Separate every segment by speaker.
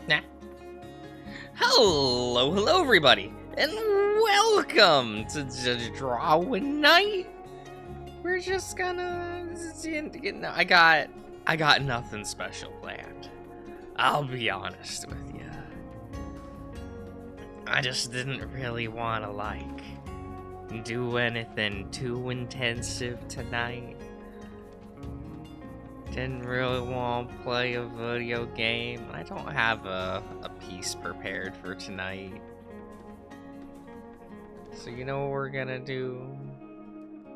Speaker 1: Nah. Hello everybody, and welcome to Drawing Night. We're just gonna I got nothing special planned. I'll be honest with you. I just didn't really want to do anything too intensive tonight. Didn't really want to play a video game. I don't have a piece prepared for tonight. So you know what we're gonna do?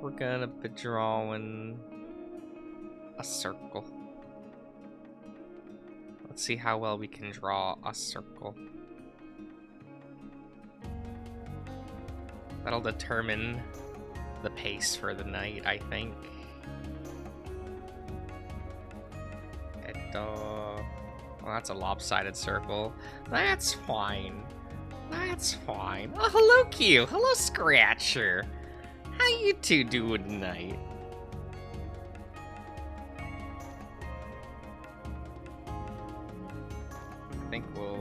Speaker 1: We're gonna be drawing a circle. Let's see how well we can draw a circle. That'll determine the pace for the night, I think. Well, that's a lopsided circle. That's fine. That's fine. Oh, hello, Q. Hello, Scratcher. How you two doing tonight? I think we'll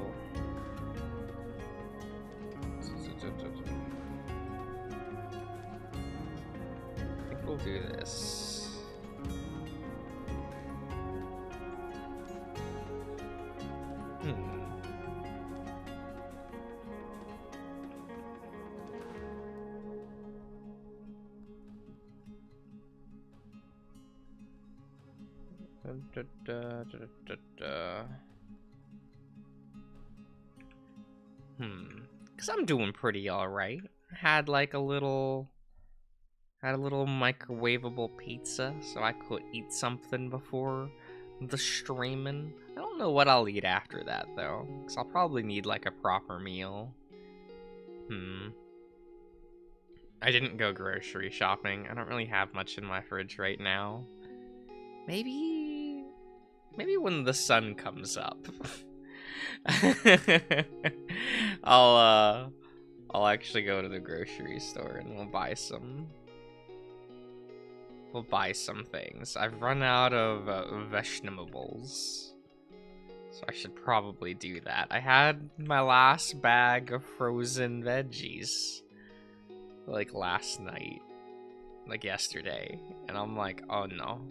Speaker 1: do this. Cause I'm doing pretty alright. Had like a little microwavable pizza, so I could eat something before the streaming. I don't know what I'll eat after that though, cause I'll probably need like a proper meal. I didn't go grocery shopping. I don't really have much in my fridge right now. Maybe when the sun comes up. I'll actually go to the grocery store and we'll buy some things. I've run out of vegetables, so I should probably do that. I had my last bag of frozen veggies like last night, like yesterday, and I'm like, oh no,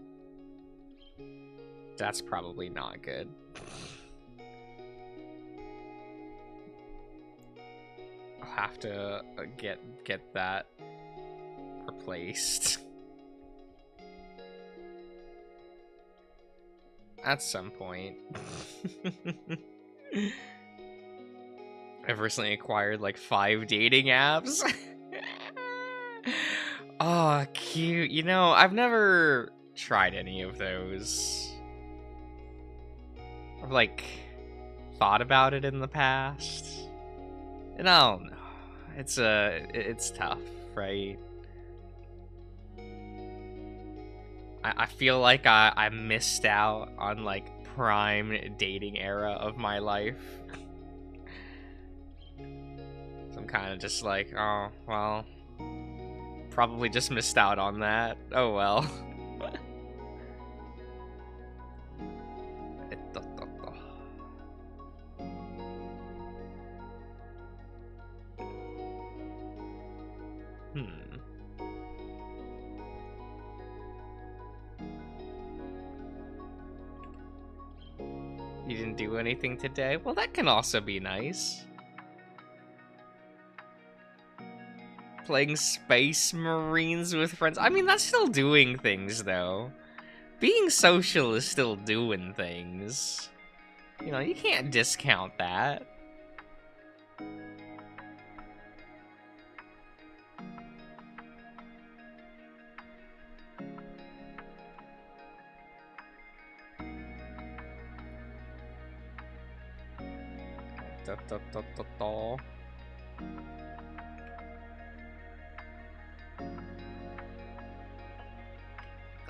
Speaker 1: that's probably not good. I'll have to get that replaced at some point. I've recently acquired like 5 dating apps. Oh, cute. You know, I've never tried any of those. I've like thought about it in the past, and I don't know. It's tough, right? I feel like I missed out on like prime dating era of my life. So I'm kind of just like, oh well, probably just missed out on that. Oh well. You didn't do anything today? Well, that can also be nice. Playing Space Marines with friends. I mean, that's still doing things, though. Being social is still doing things. You know, you can't discount that.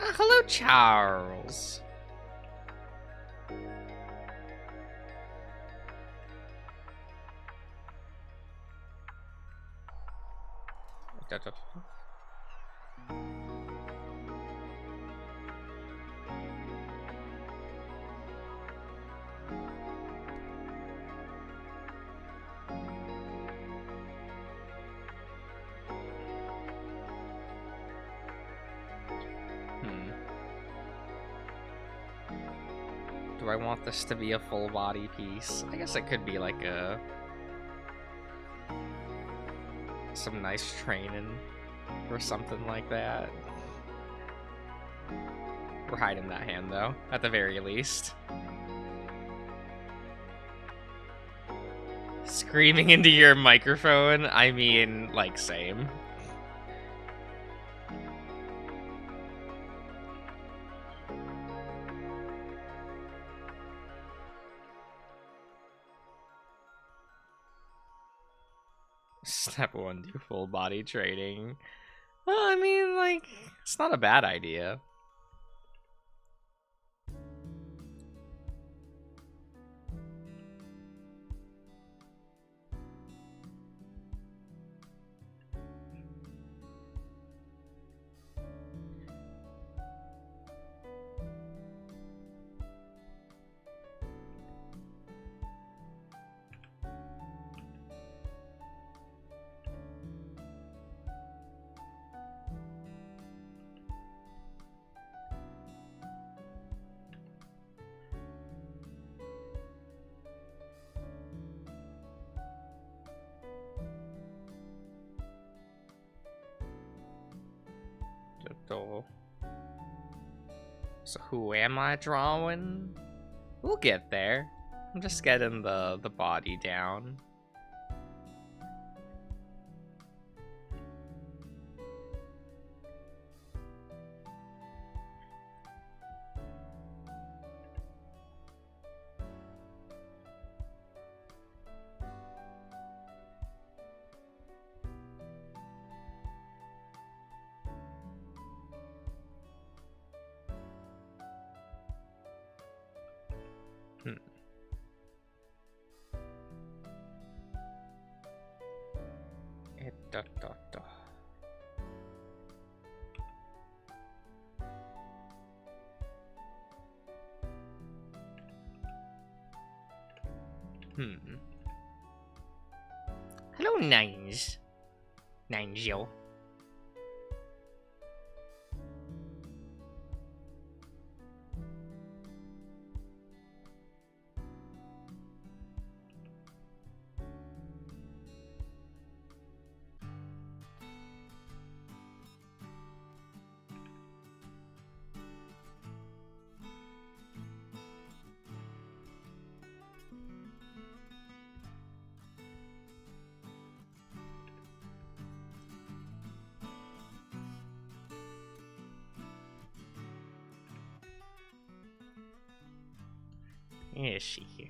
Speaker 1: Hello, Charles. Do I want this to be a full body piece? I guess it could be like some nice training or something like that. We're hiding that hand though, at the very least. Screaming into your microphone, I mean, like, same. Step 1, do full body training. Well, I mean, like, it's not a bad idea. So who am I drawing? We'll get there. I'm just getting the body down. Hello, Nines. Nigel. Is she here?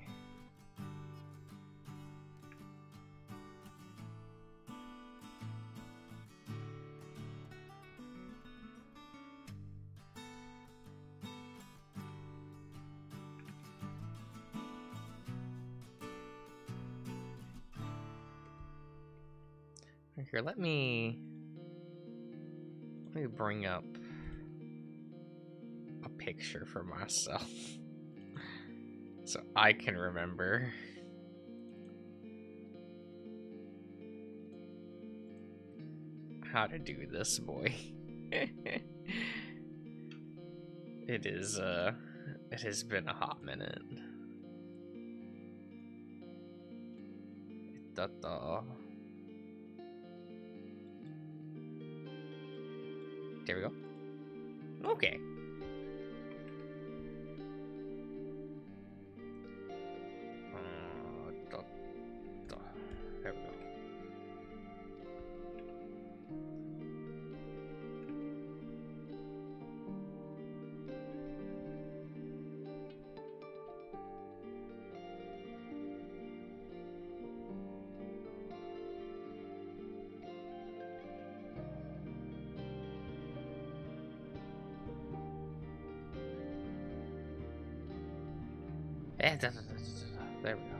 Speaker 1: Here, let me bring up a picture for myself. So I can remember. How to do this, boy. It has been a hot minute. There we go. Okay. There we go. There we go.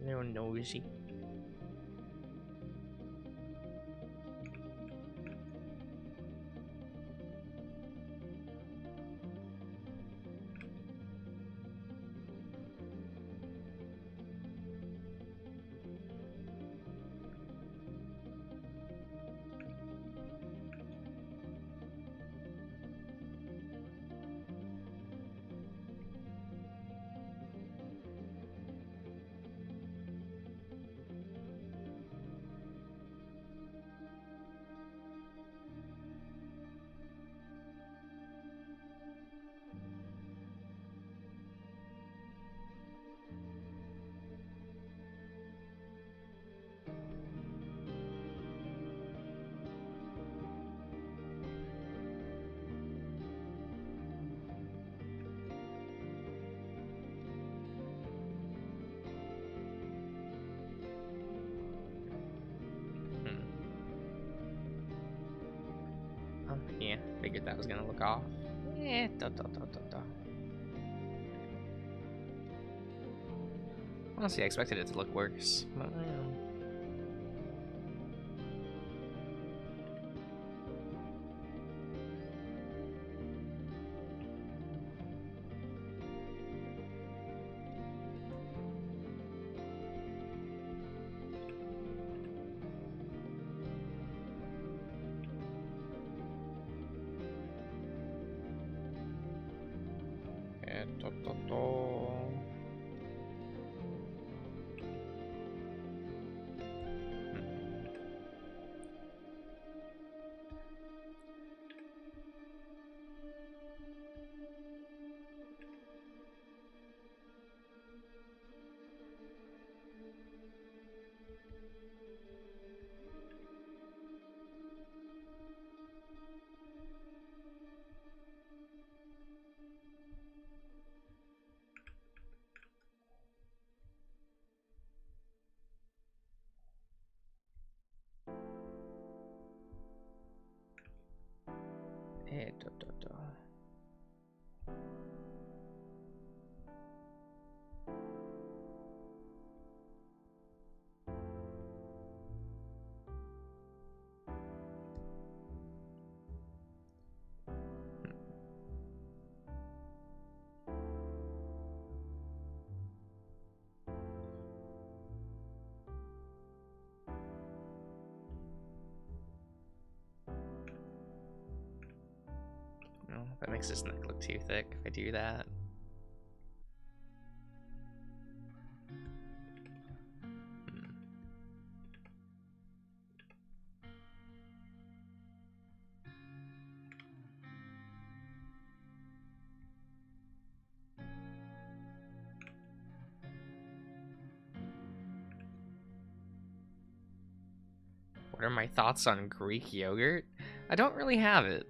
Speaker 1: Little nosy. Yeah, figured that was gonna look off. Eh, Honestly, I expected it to look worse. But, no, that makes this neck look too thick if I do that. What are my thoughts on Greek yogurt? I don't really have it.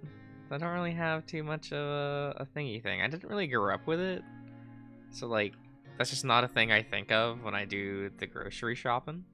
Speaker 1: I don't really have too much of a thingy thing. I didn't really grow up with it. So, like, that's just not a thing I think of when I do the grocery shopping.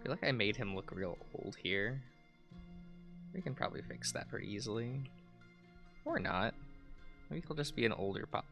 Speaker 1: I feel like I made him look real old here. We can probably fix that pretty easily. Or not. Maybe he'll just be an older pup.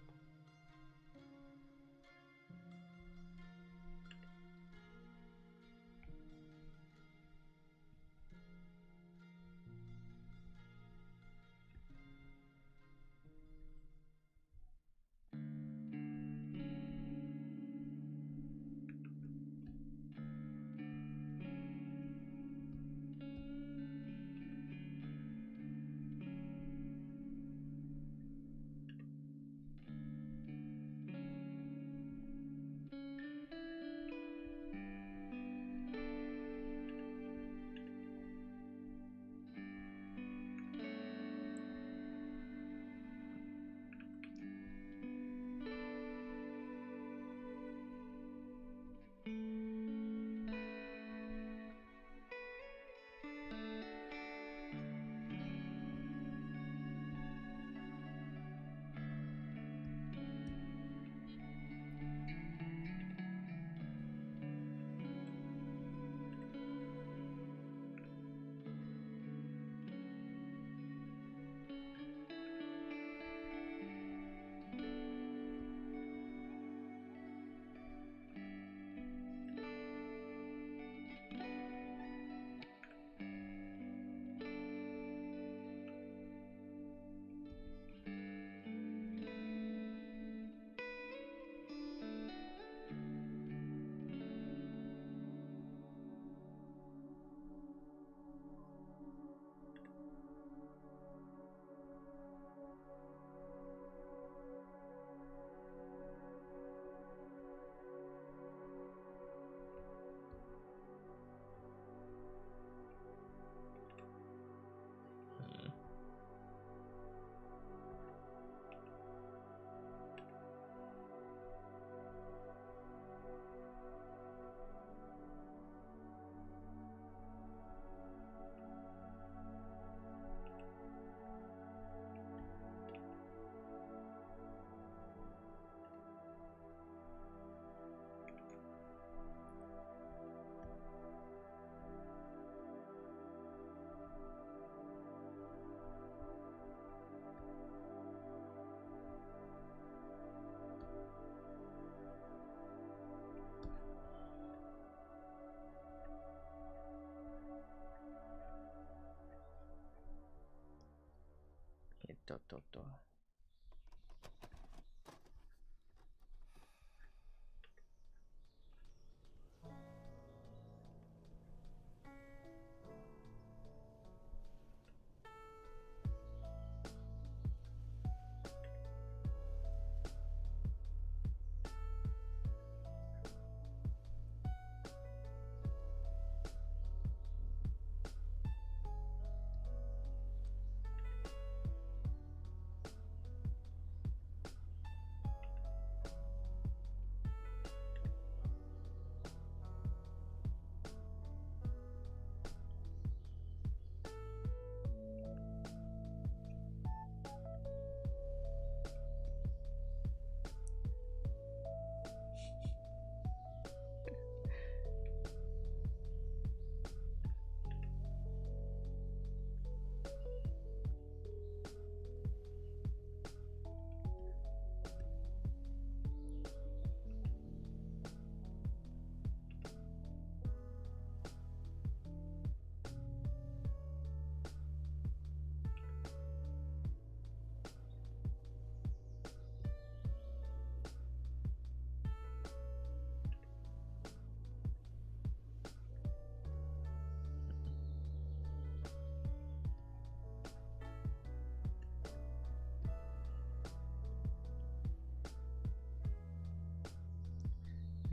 Speaker 1: To.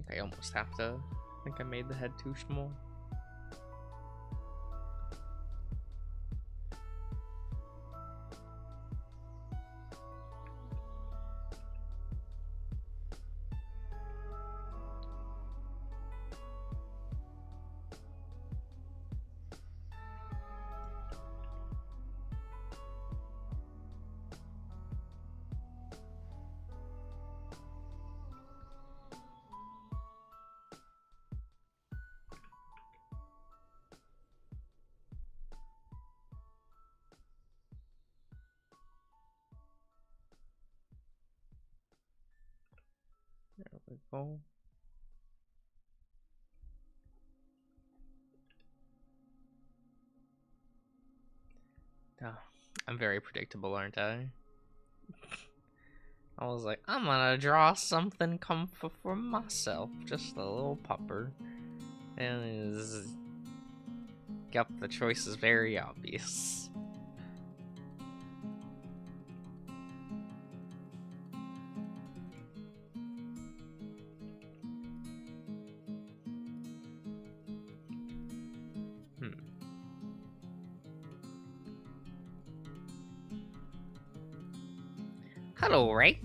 Speaker 1: I almost have to. I think I made the head too small. we go. Oh, I'm very predictable, aren't I? I was like, I'm gonna draw something comfy for myself, just a little pupper. And yep, the choice is very obvious. Hello, Ray.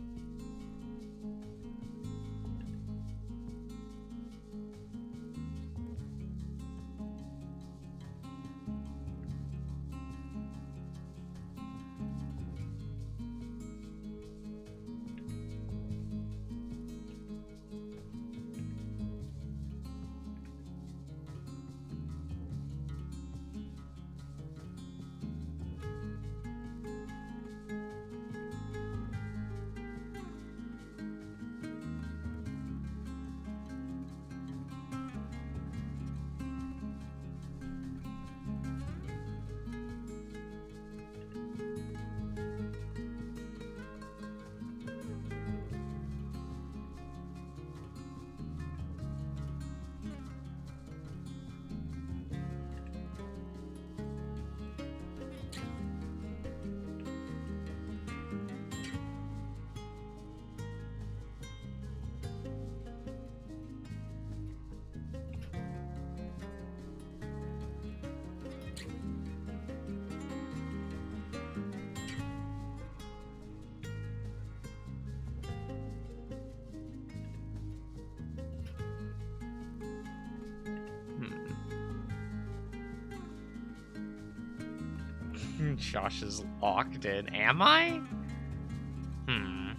Speaker 1: Josh is locked in. Am I? I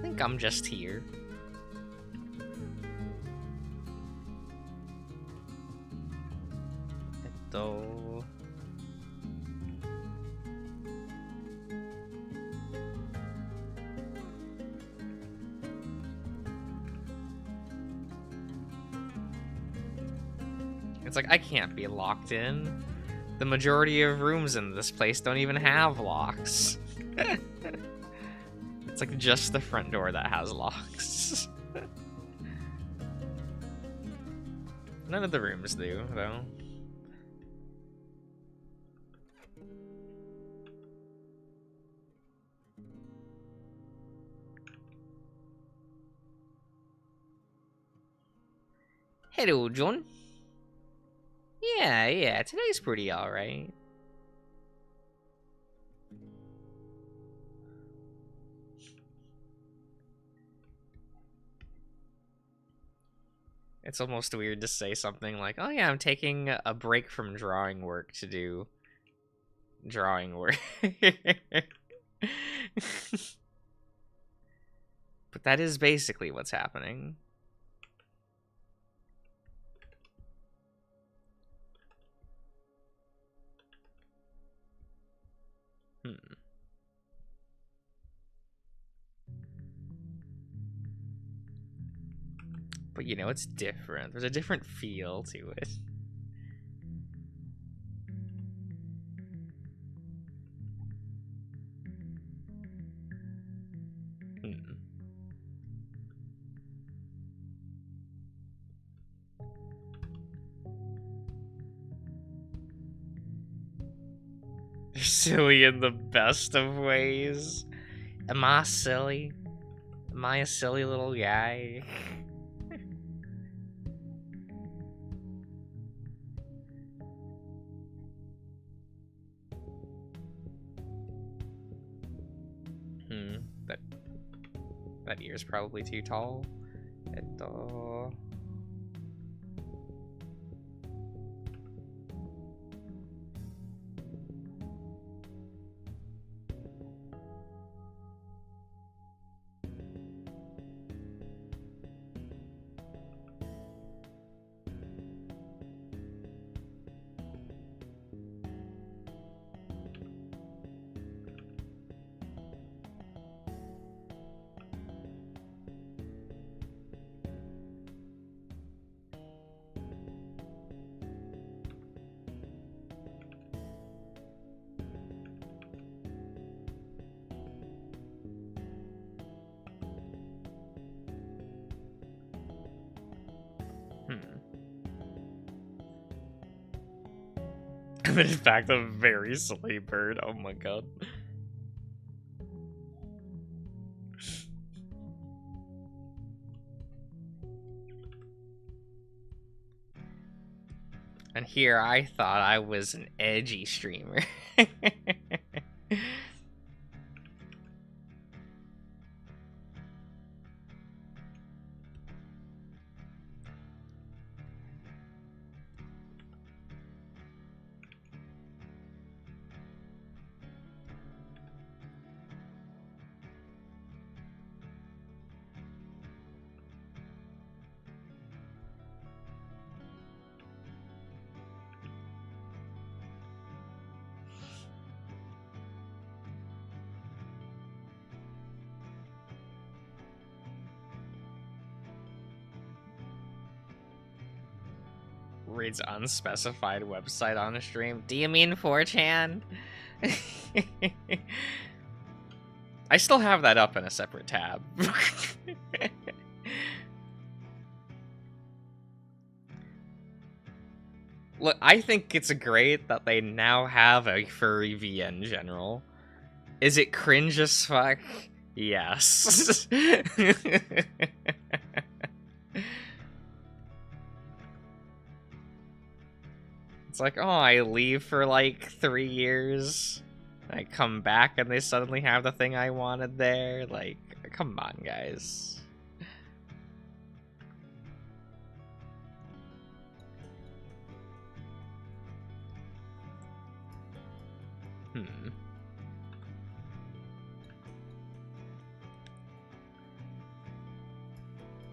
Speaker 1: think I'm just here. It's like, I can't be locked in. The majority of rooms in this place don't even have locks. It's like just the front door that has locks. None of the rooms do, though. Hello, John. Yeah, today's pretty alright. It's almost weird to say something like, oh yeah, I'm taking a break from drawing work to do drawing work. But that is basically what's happening. But you know, it's different. There's a different feel to it. They're silly in the best of ways. Am I silly? Am I a silly little guy? That ear's probably too tall. And in fact, a very silly bird. Oh my god. And here I thought I was an edgy streamer. Reads unspecified website on a stream. Do you mean 4chan? I still have that up in a separate tab. Look, I think it's great that they now have a Furry VN general. Is it cringe as fuck? Yes. It's like, oh, I leave for like 3 years. I come back and they suddenly have the thing I wanted there. Like, come on, guys.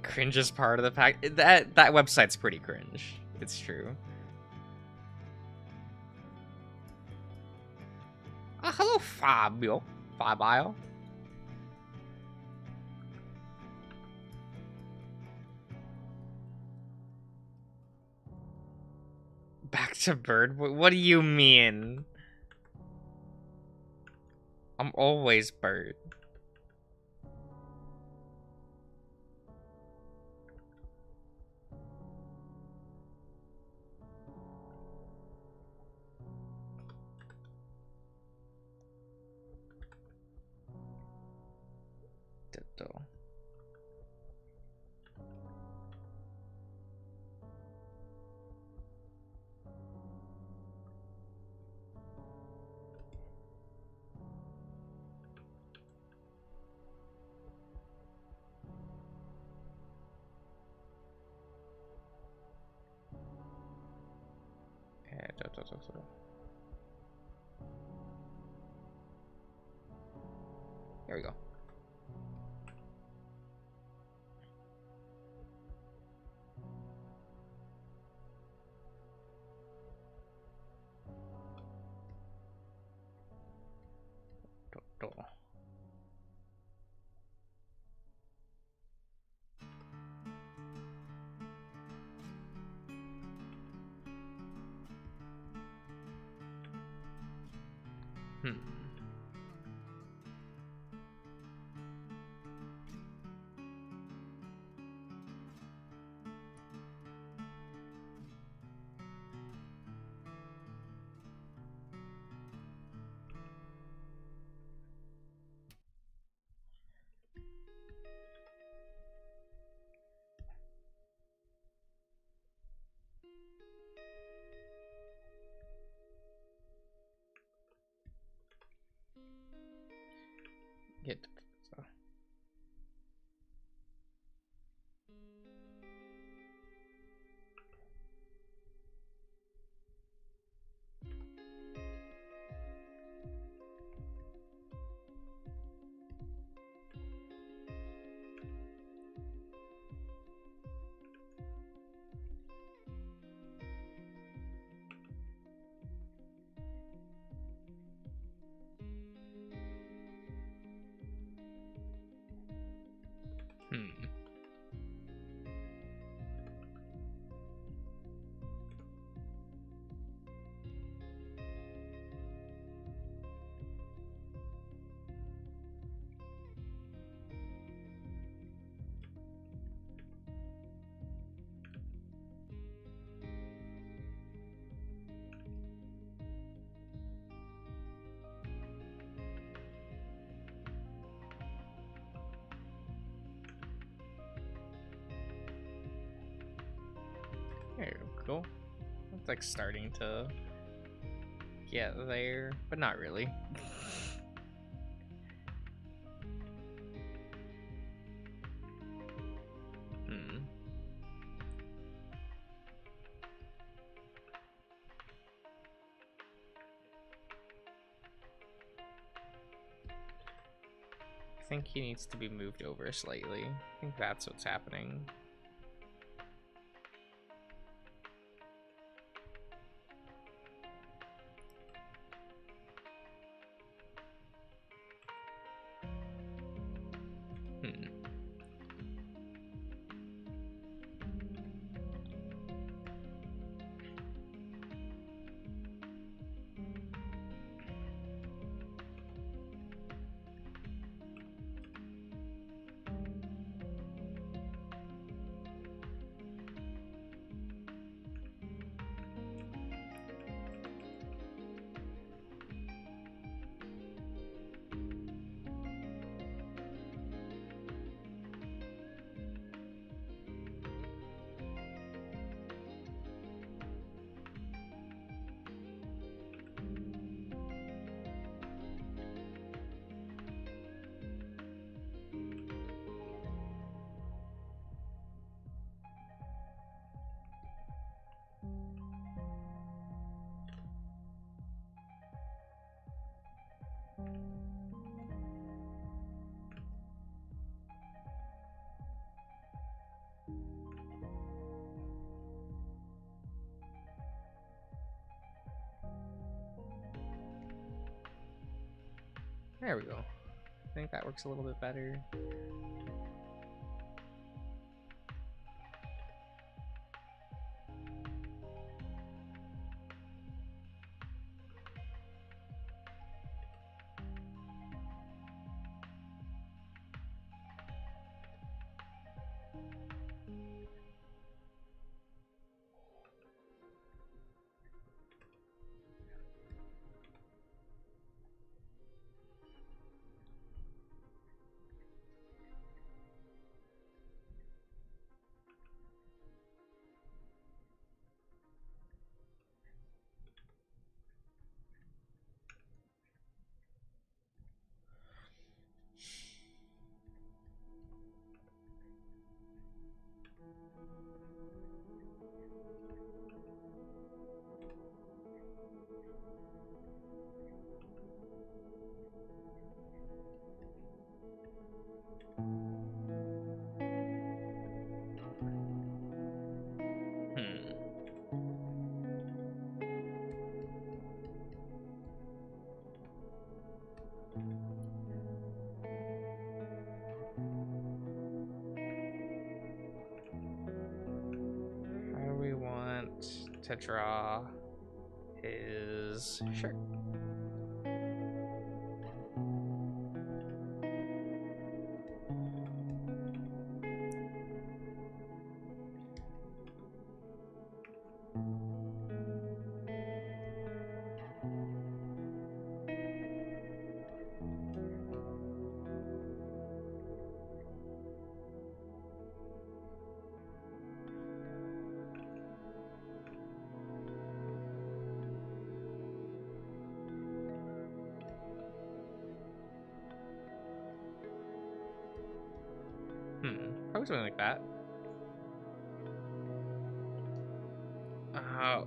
Speaker 1: Cringe is part of the pack. That website's pretty cringe. It's true. Hello, Fabio. Fabio. Back to bird? What do you mean? I'm always bird. Here we go. It's like starting to get there, but not really. I think he needs to be moved over slightly. I think that's what's happening. There we go. I think that works a little bit better. How do we want to draw his shirt? Probably something like that.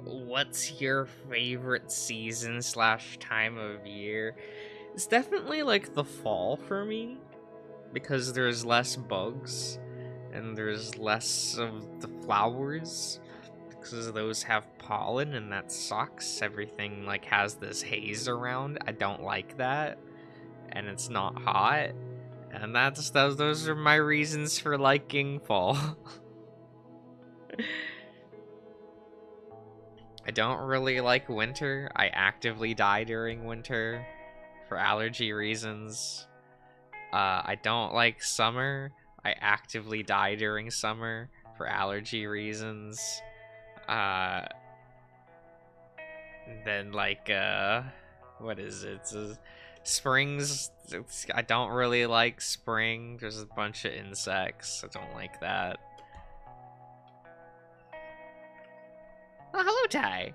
Speaker 1: What's your favorite season / time of year? It's definitely like the fall for me, because there's less bugs and there's less of the flowers, because those have pollen and that sucks. Everything like has this haze around. I don't like that, and it's not hot, and those are my reasons for liking fall. I don't really like winter. I actively die during winter for allergy reasons. I don't like summer. I actively die during summer for allergy reasons. Then like what is it? Springs. I don't really like spring. There's a bunch of insects. I don't like that. Oh, hello, tie.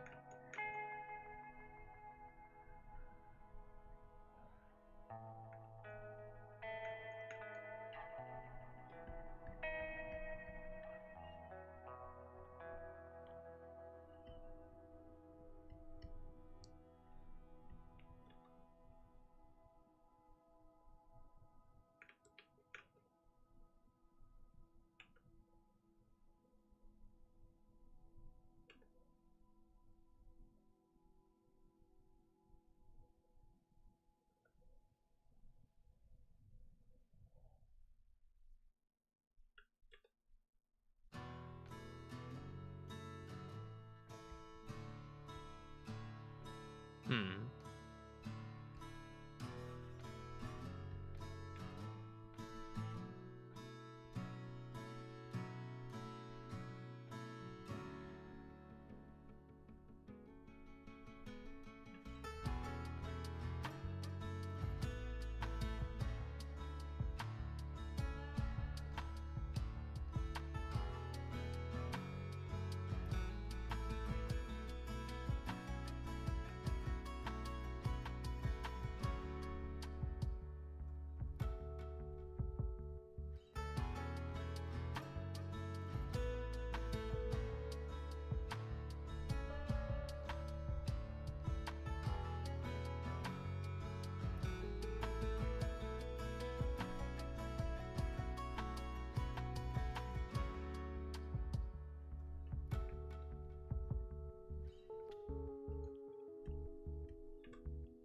Speaker 1: Hmm.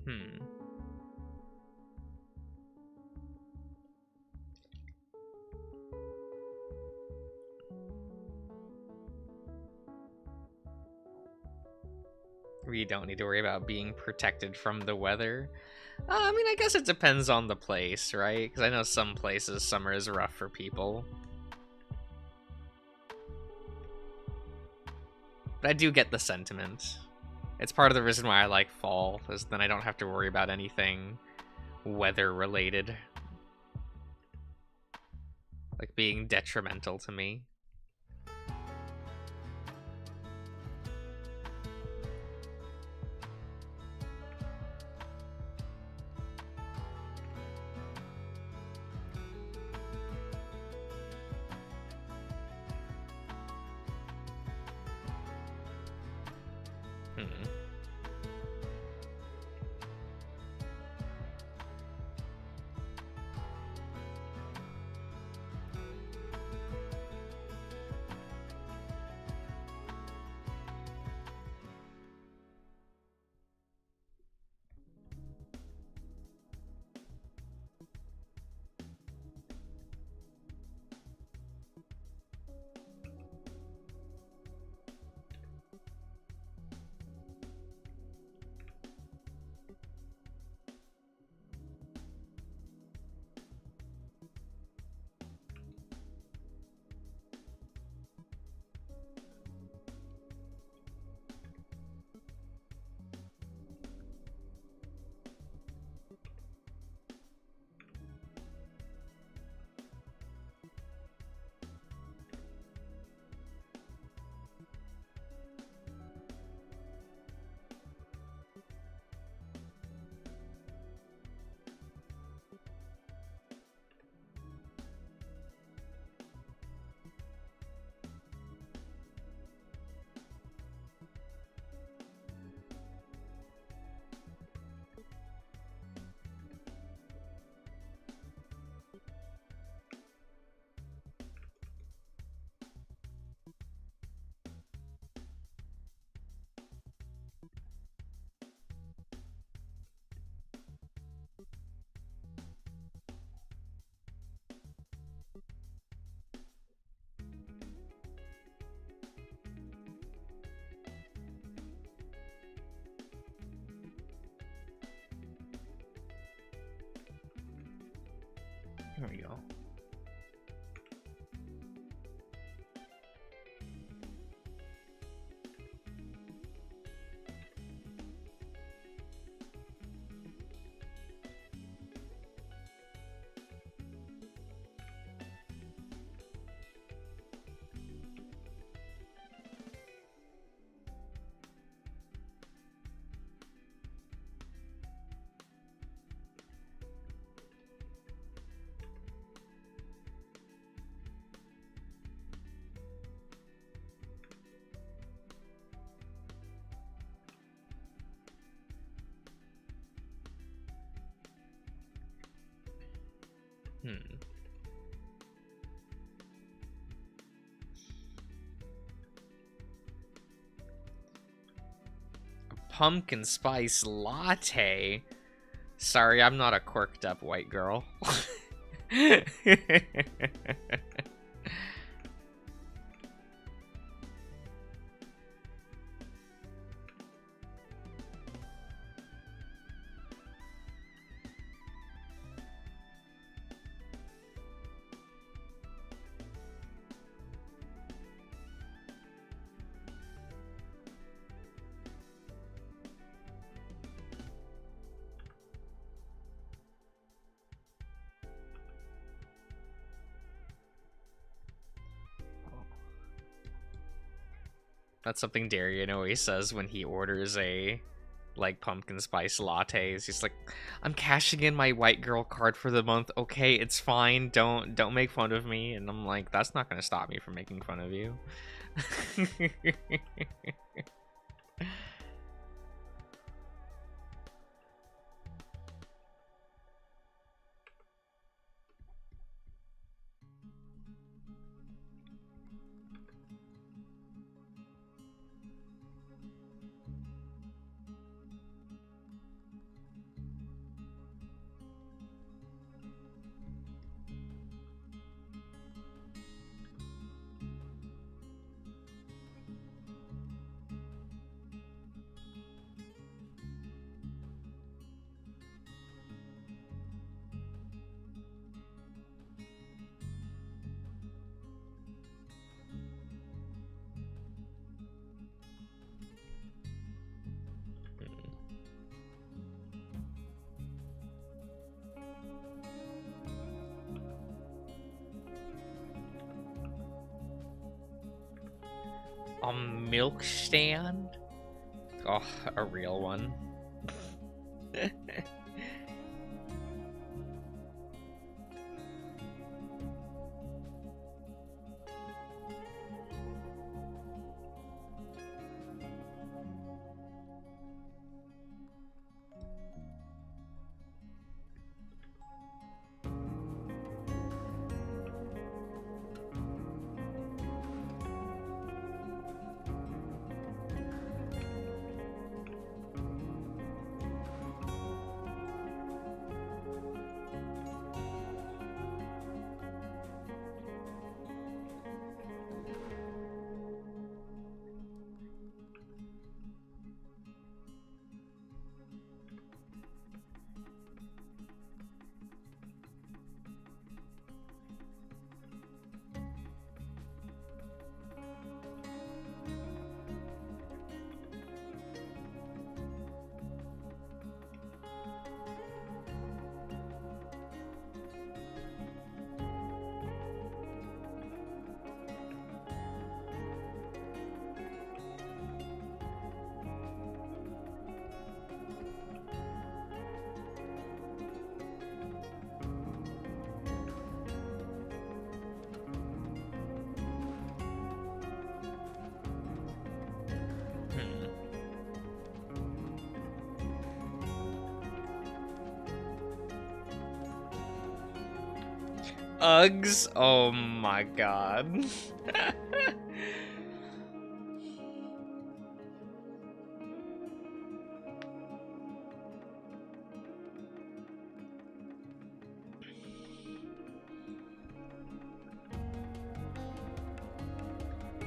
Speaker 1: Hmm. We don't need to worry about being protected from the weather. I mean, I guess it depends on the place, right? Because I know some places summer is rough for people. But I do get the sentiment. It's part of the reason why I like fall, is then I don't have to worry about anything weather related. Like being detrimental to me. Hmm. There we go. Pumpkin spice latte? Sorry, I'm not a quirked up white girl. That's something Darian always says when he orders a, like, pumpkin spice lattes. He's like, I'm cashing in my white girl card for the month. Okay, it's fine. Don't make fun of me. And I'm like, that's not gonna stop me from making fun of you. A milk stand? Oh, a real one. Uggs? Oh my god.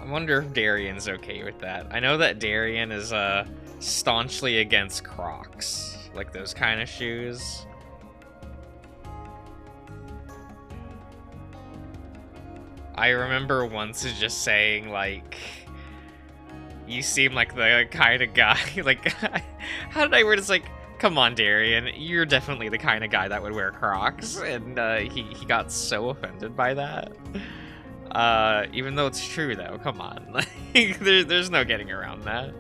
Speaker 1: I wonder if Darian's okay with that. I know that Darian is staunchly against Crocs, like those kind of shoes. I remember once just saying, like, you seem like the kind of guy, like, how did I word it? It's like, come on, Darian, you're definitely the kind of guy that would wear Crocs, and he got so offended by that. Even though it's true, though, come on. Like, there's no getting around that.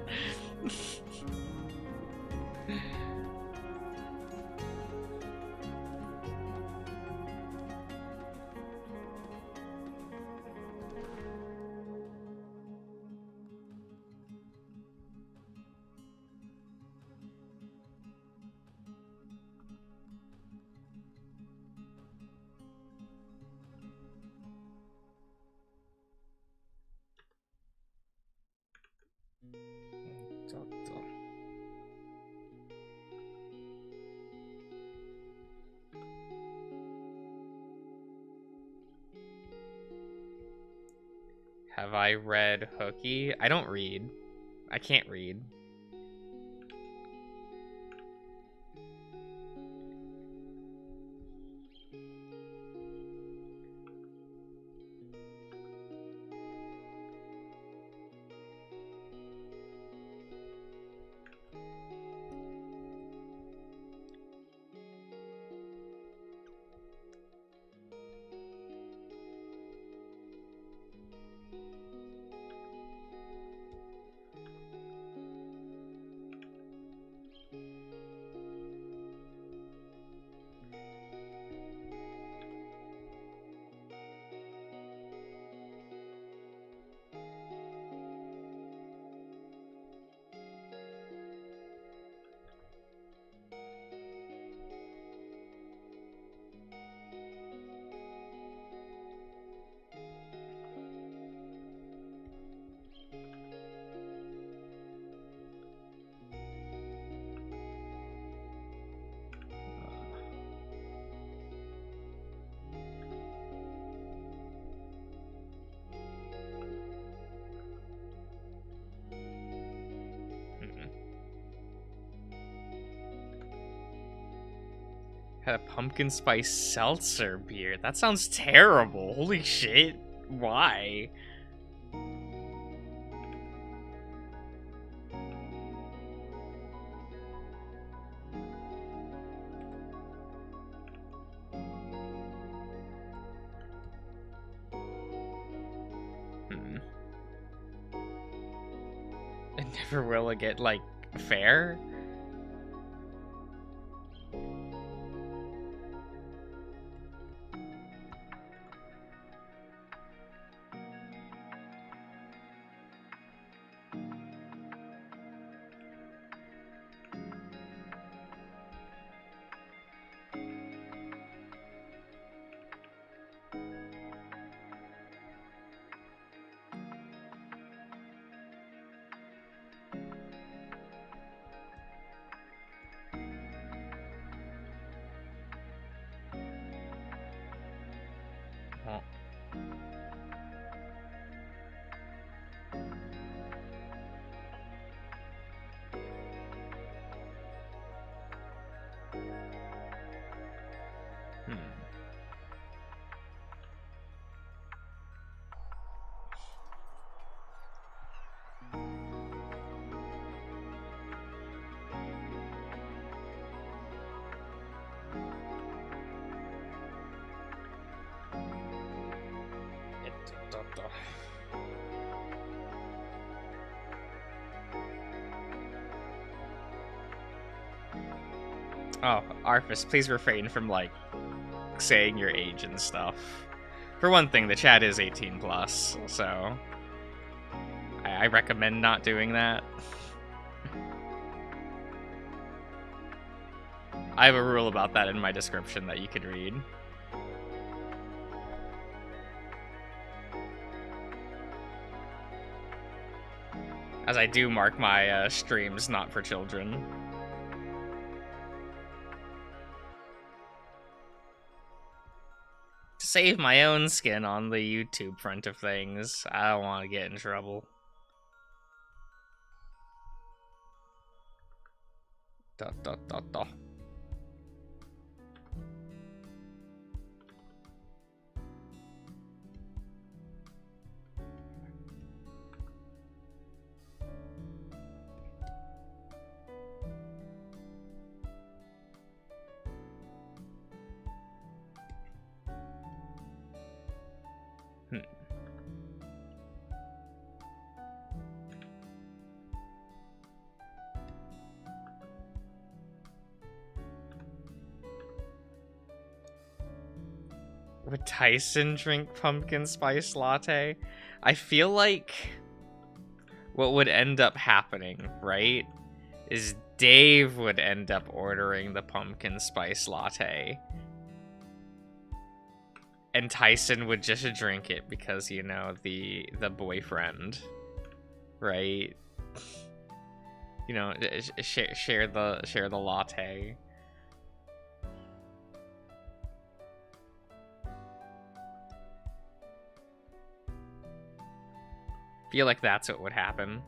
Speaker 1: Have I read Hooky? I don't read. I can't read. Had a pumpkin spice seltzer beer. That sounds terrible. Holy shit. Why? It never will get, like, fair? Oh, Arfus, please refrain from, like, saying your age and stuff. For one thing, the chat is 18 plus, so I recommend not doing that. I have a rule about that in my description that you can read. As I do mark my streams not for children. To save my own skin on the YouTube front of things, I don't want to get in trouble. Da, da, da, da. Would Tyson drink pumpkin spice latte? I feel like what would end up happening, right, is Dave would end up ordering the pumpkin spice latte. And Tyson would just drink it because, you know, the boyfriend, right? You know, share the latte. Feel like that's what would happen.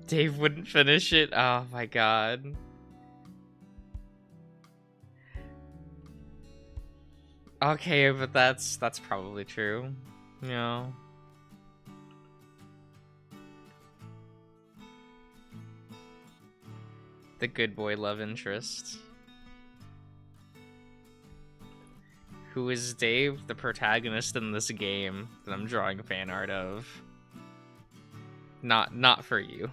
Speaker 1: Dave wouldn't finish it. Oh my god. Okay, but that's probably true. You know. The good boy love interest. Who is Dave, the protagonist in this game that I'm drawing fan art of? Not for you.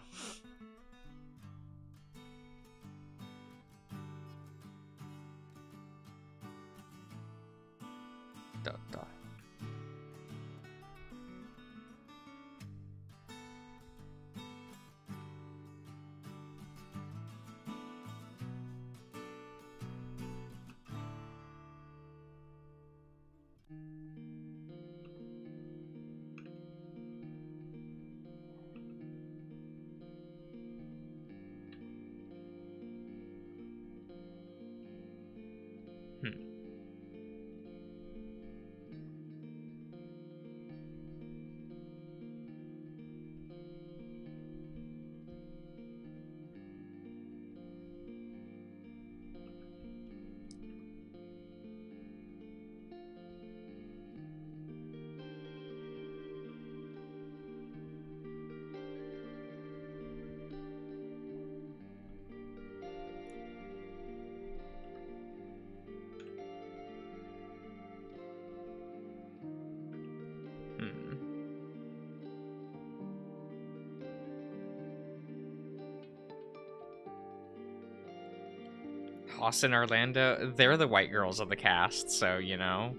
Speaker 1: Duh, duh. Austin, Orlando, they're the white girls of the cast, so, you know.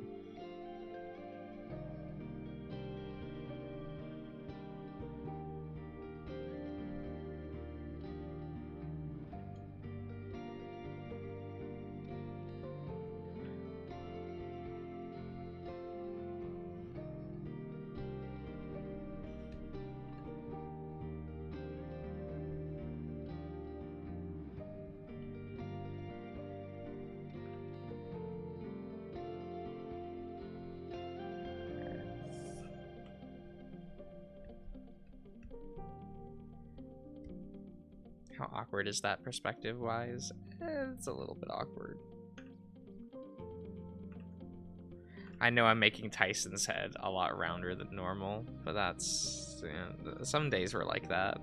Speaker 1: How awkward is that perspective-wise? It's a little bit awkward. I know I'm making Tyson's head a lot rounder than normal, but that's... some days were like that.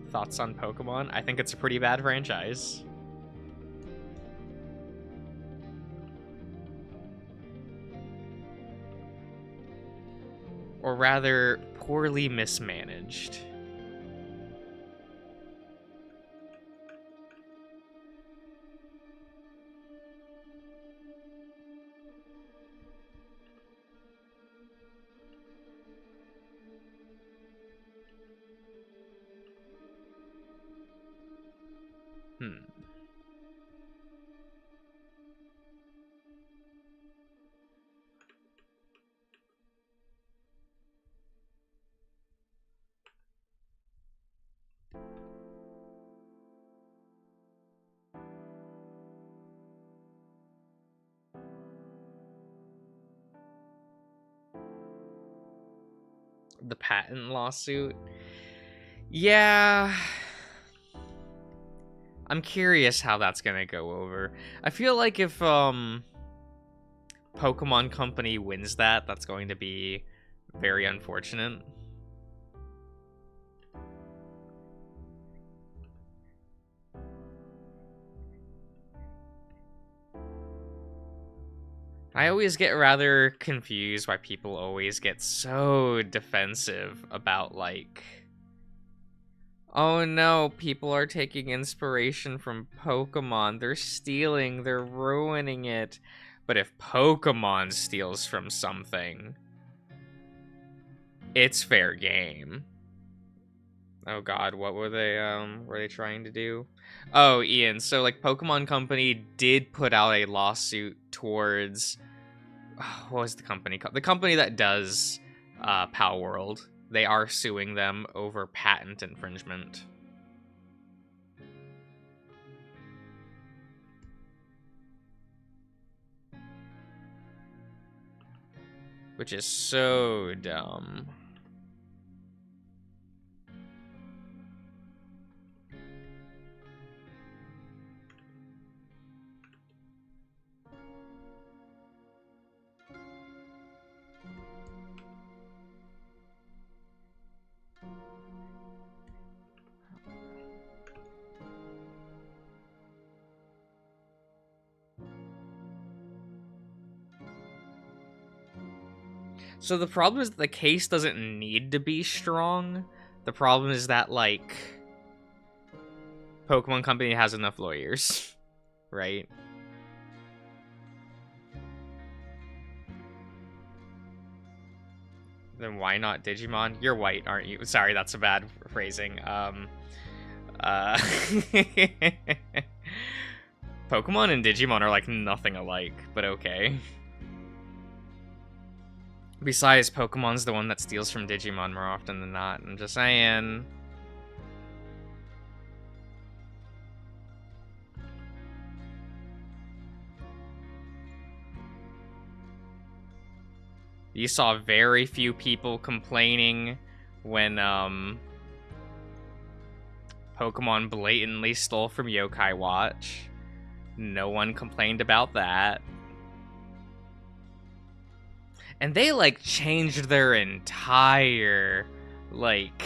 Speaker 1: Thoughts on Pokemon? I think it's a pretty bad franchise. Or rather, poorly mismanaged. The patent lawsuit. Yeah. I'm curious how that's gonna go over. I feel like if Pokemon Company wins that, that's going to be very unfortunate. I always get rather confused why people always get so defensive about, like, oh no, people are taking inspiration from Pokemon. They're stealing, they're ruining it. But if Pokemon steals from something, it's fair game. Oh god, what were they trying to do? Oh, Ian, so like Pokemon Company did put out a lawsuit towards what was the company called? The company that does Pal World. They are suing them over patent infringement. Which is so dumb. So the problem is that the case doesn't need to be strong. The problem is that, like, Pokemon Company has enough lawyers, right? Then why not Digimon? You're white, aren't you? Sorry, that's a bad phrasing. Pokemon and Digimon are, like, nothing alike, but okay. Besides, Pokemon's the one that steals from Digimon more often than not. I'm just saying. You saw very few people complaining when, Pokemon blatantly stole from Yokai Watch. No one complained about that. And they, like, changed their entire, like,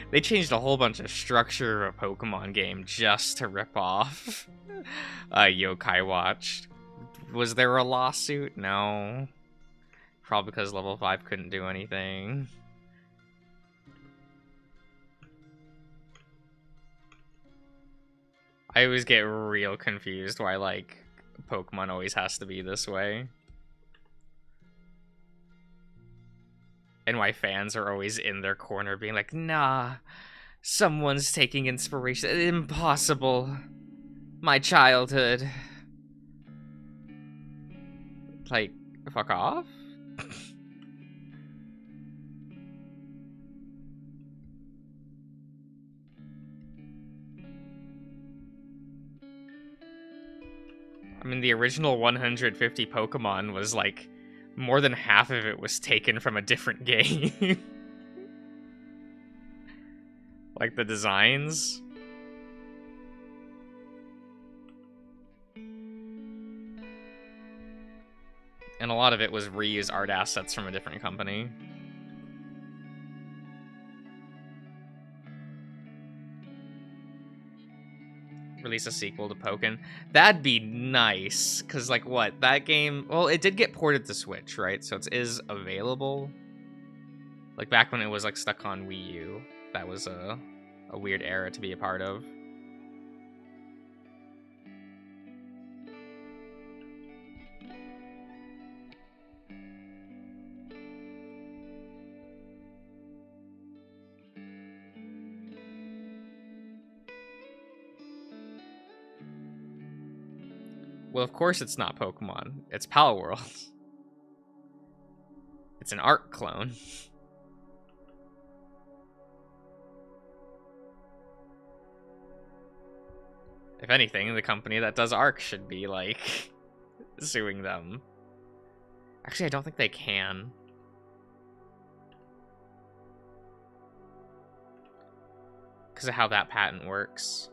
Speaker 1: they changed a whole bunch of structure of a Pokemon game just to rip off Yokai Watch. Was there a lawsuit? No. Probably because level 5 couldn't do anything. I always get real confused why, like, Pokemon always has to be this way. And why fans are always in their corner being like, nah, someone's taking inspiration. Impossible. My childhood. Like, fuck off? I mean, the original 150 Pokemon was, like, more than half of it was taken from a different game. Like, the designs. And a lot of it was reused art assets from a different company. release a sequel to Pokken. That'd be nice, because, like, what? That game... Well, it did get ported to Switch, right? So it is available. Like, back when it was, like, stuck on Wii U. That was a weird era to be a part of. Well, of course it's not Pokemon. It's Palworld. It's an Arc clone. If anything, the company that does Arc should be, like, suing them. Actually, I don't think they can. Because of how that patent works.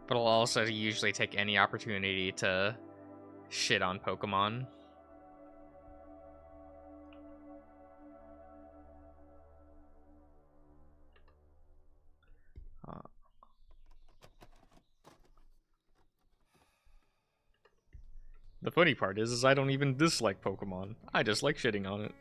Speaker 1: But I'll also usually take any opportunity to shit on Pokemon. The funny part is I don't even dislike Pokemon. I just like shitting on it.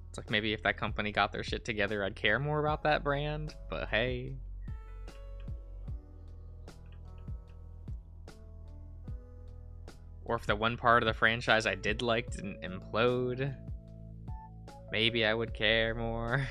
Speaker 1: It's like maybe if that company got their shit together, I'd care more about that brand, but hey. Or if the one part of the franchise I did like didn't implode, maybe I would care more.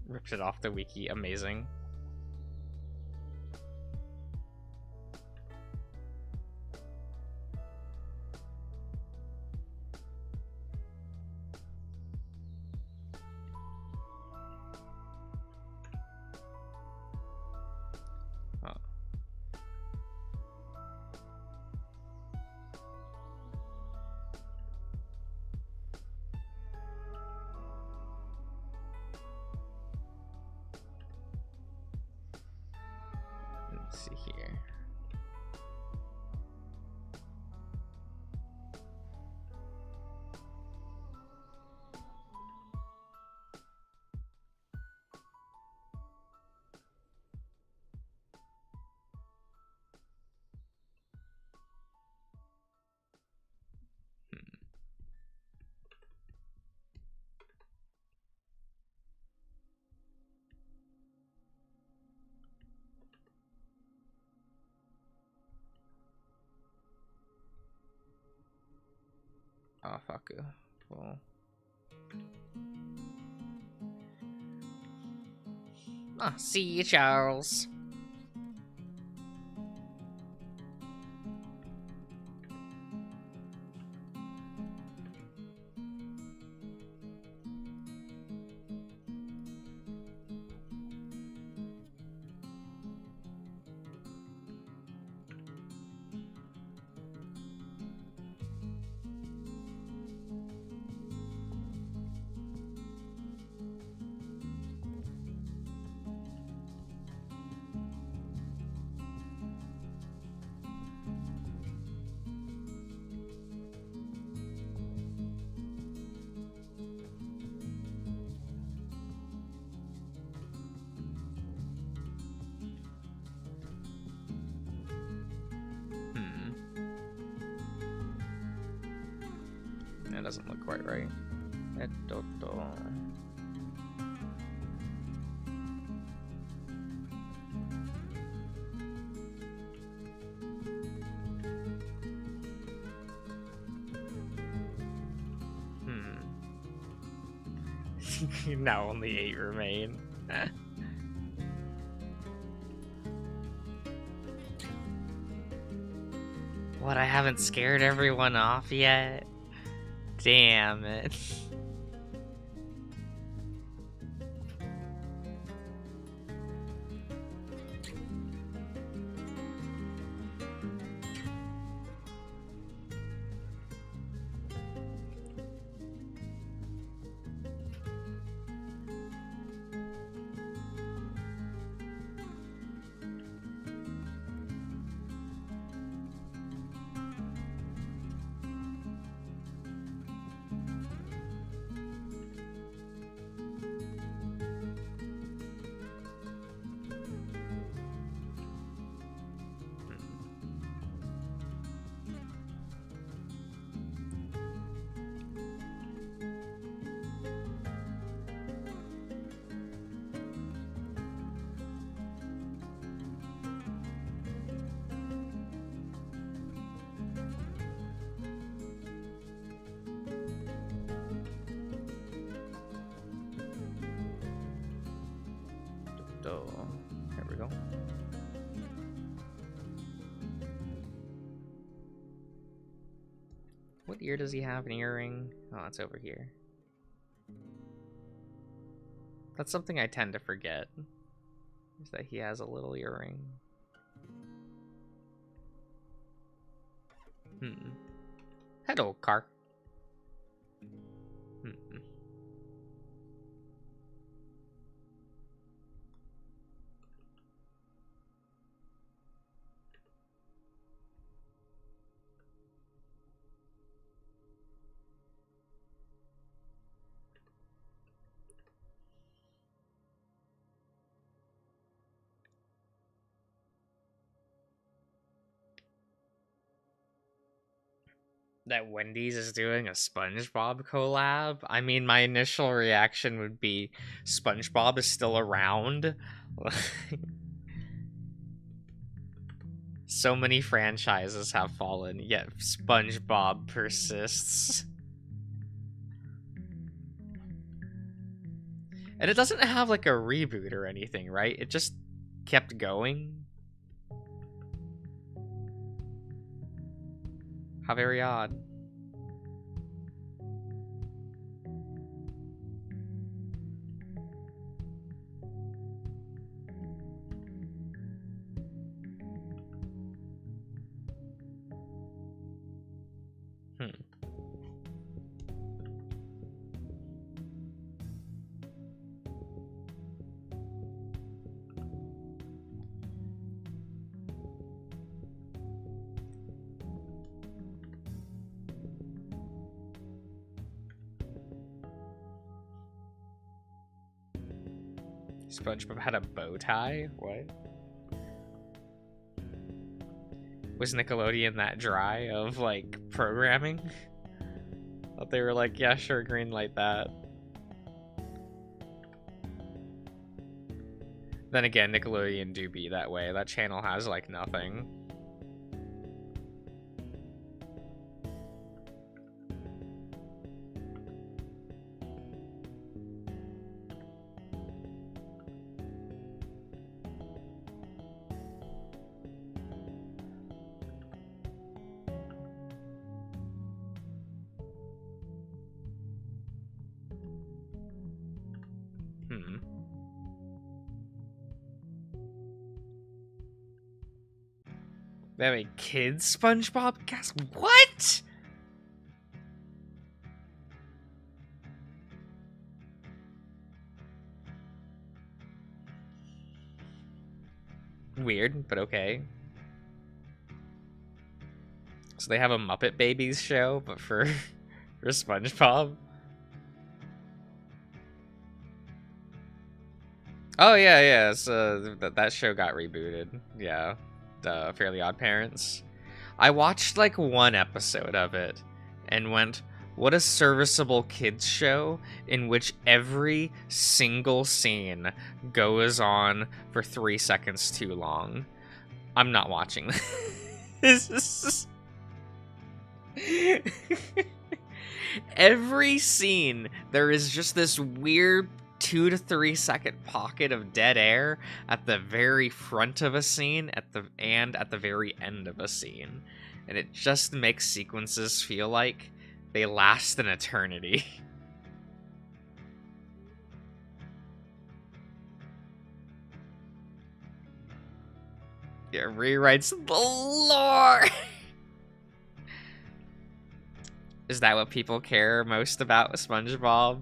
Speaker 1: Ripped it off the wiki. Amazing. Let's see here. Oh, fuck. Well. Ah, see you, Charles. doesn't look quite right. Now only 8 remain. What, I haven't scared everyone off yet? Damn it. There we go. What ear does he have an earring? Oh, it's over here. That's something I tend to forget, is that he has a little earring. Hello, car. That Wendy's is doing a SpongeBob collab. I mean, my initial reaction would be SpongeBob is still around. So many franchises have fallen, yet SpongeBob persists. And it doesn't have like a reboot or anything, right? It just kept going. How very odd. SpongeBob had a bow tie? What? Was Nickelodeon that dry of, like, programming? Thought they were like, yeah, sure, greenlight that. Then again, Nickelodeon do be that way. That channel has, like, nothing. They have a kids SpongeBob cast? What? Weird, but okay. So they have a Muppet Babies show, but for SpongeBob? Oh yeah. So that show got rebooted. Yeah. Fairly Odd Parents. I watched like one episode of it and went, What a serviceable kids show in which every single scene goes on for 3 seconds too long. I'm not watching this. Every scene, there is just this weird 2 to 3 second pocket of dead air at the very front of a scene at the very end of a scene. And it just makes sequences feel like they last an eternity. It rewrites the lore. Is that what people care most about with SpongeBob?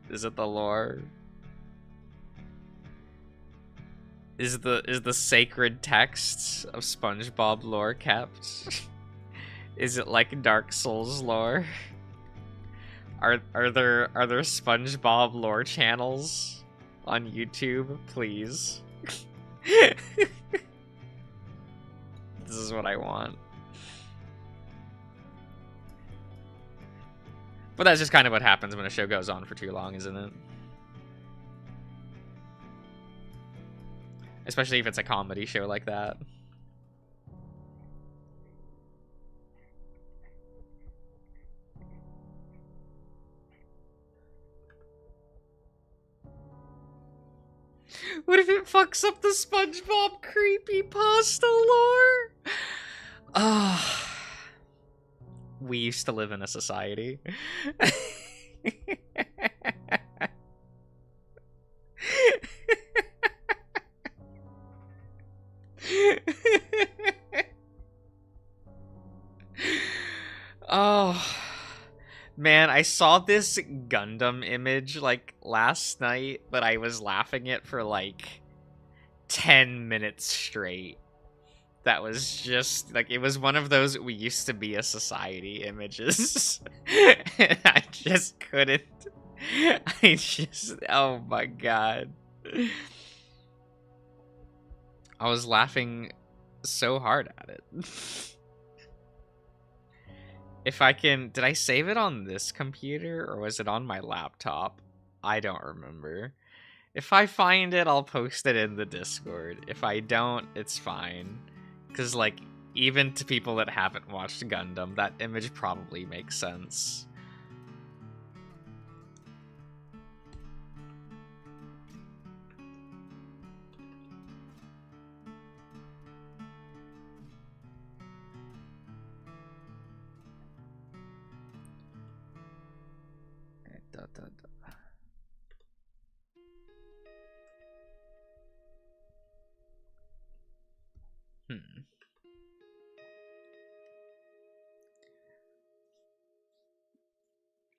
Speaker 1: Is it the lore? Is the sacred texts of SpongeBob lore kept? Is it like Dark Souls lore? Are there SpongeBob lore channels on YouTube, please? This is what I want. But that's just kind of what happens when a show goes on for too long, isn't it? Especially if it's a comedy show like that. What if it fucks up the SpongeBob creepypasta lore? Ah. We used to live in a society. Oh, man, I saw this Gundam image like last night, but I was laughing it for like 10 minutes straight. That was just like, it was one of those "we used to be a society" images. And I just couldn't. Oh my god. I was laughing so hard at it. If I can, did I save it on this computer or was it on my laptop? I don't remember. If I find it, I'll post it in the Discord. If I don't, it's fine. Because, like, even to people that haven't watched Gundam, that image probably makes sense.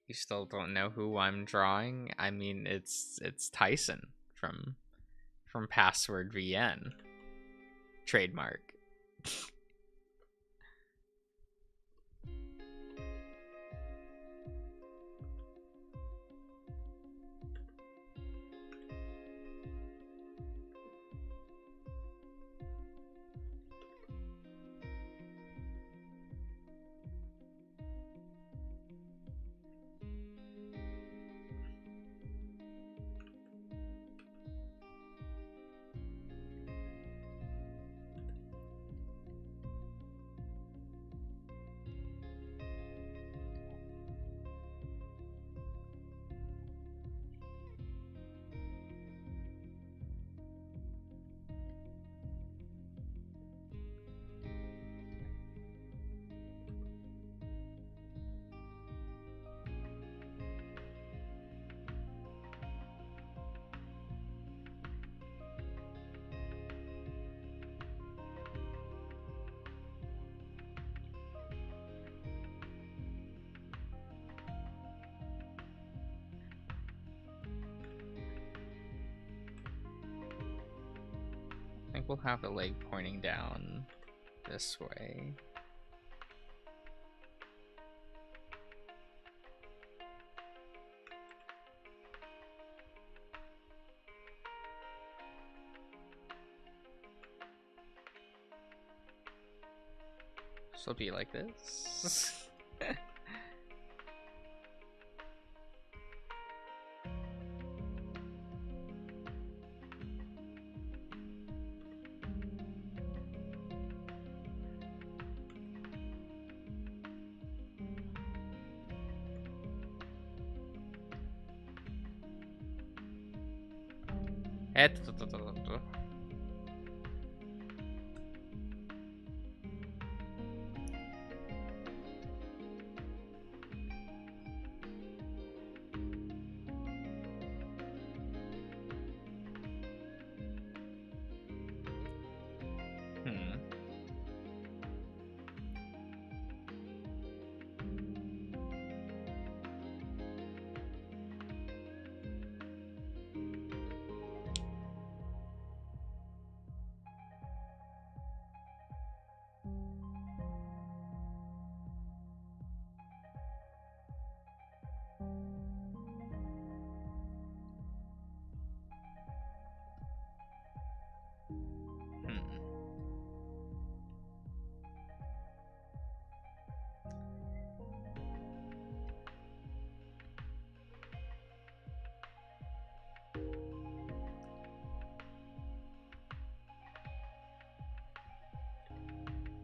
Speaker 1: You still don't know who I'm drawing? I mean, it's Tyson from Password VN. Trademark. I think we'll have the leg pointing down this way. This will be like this.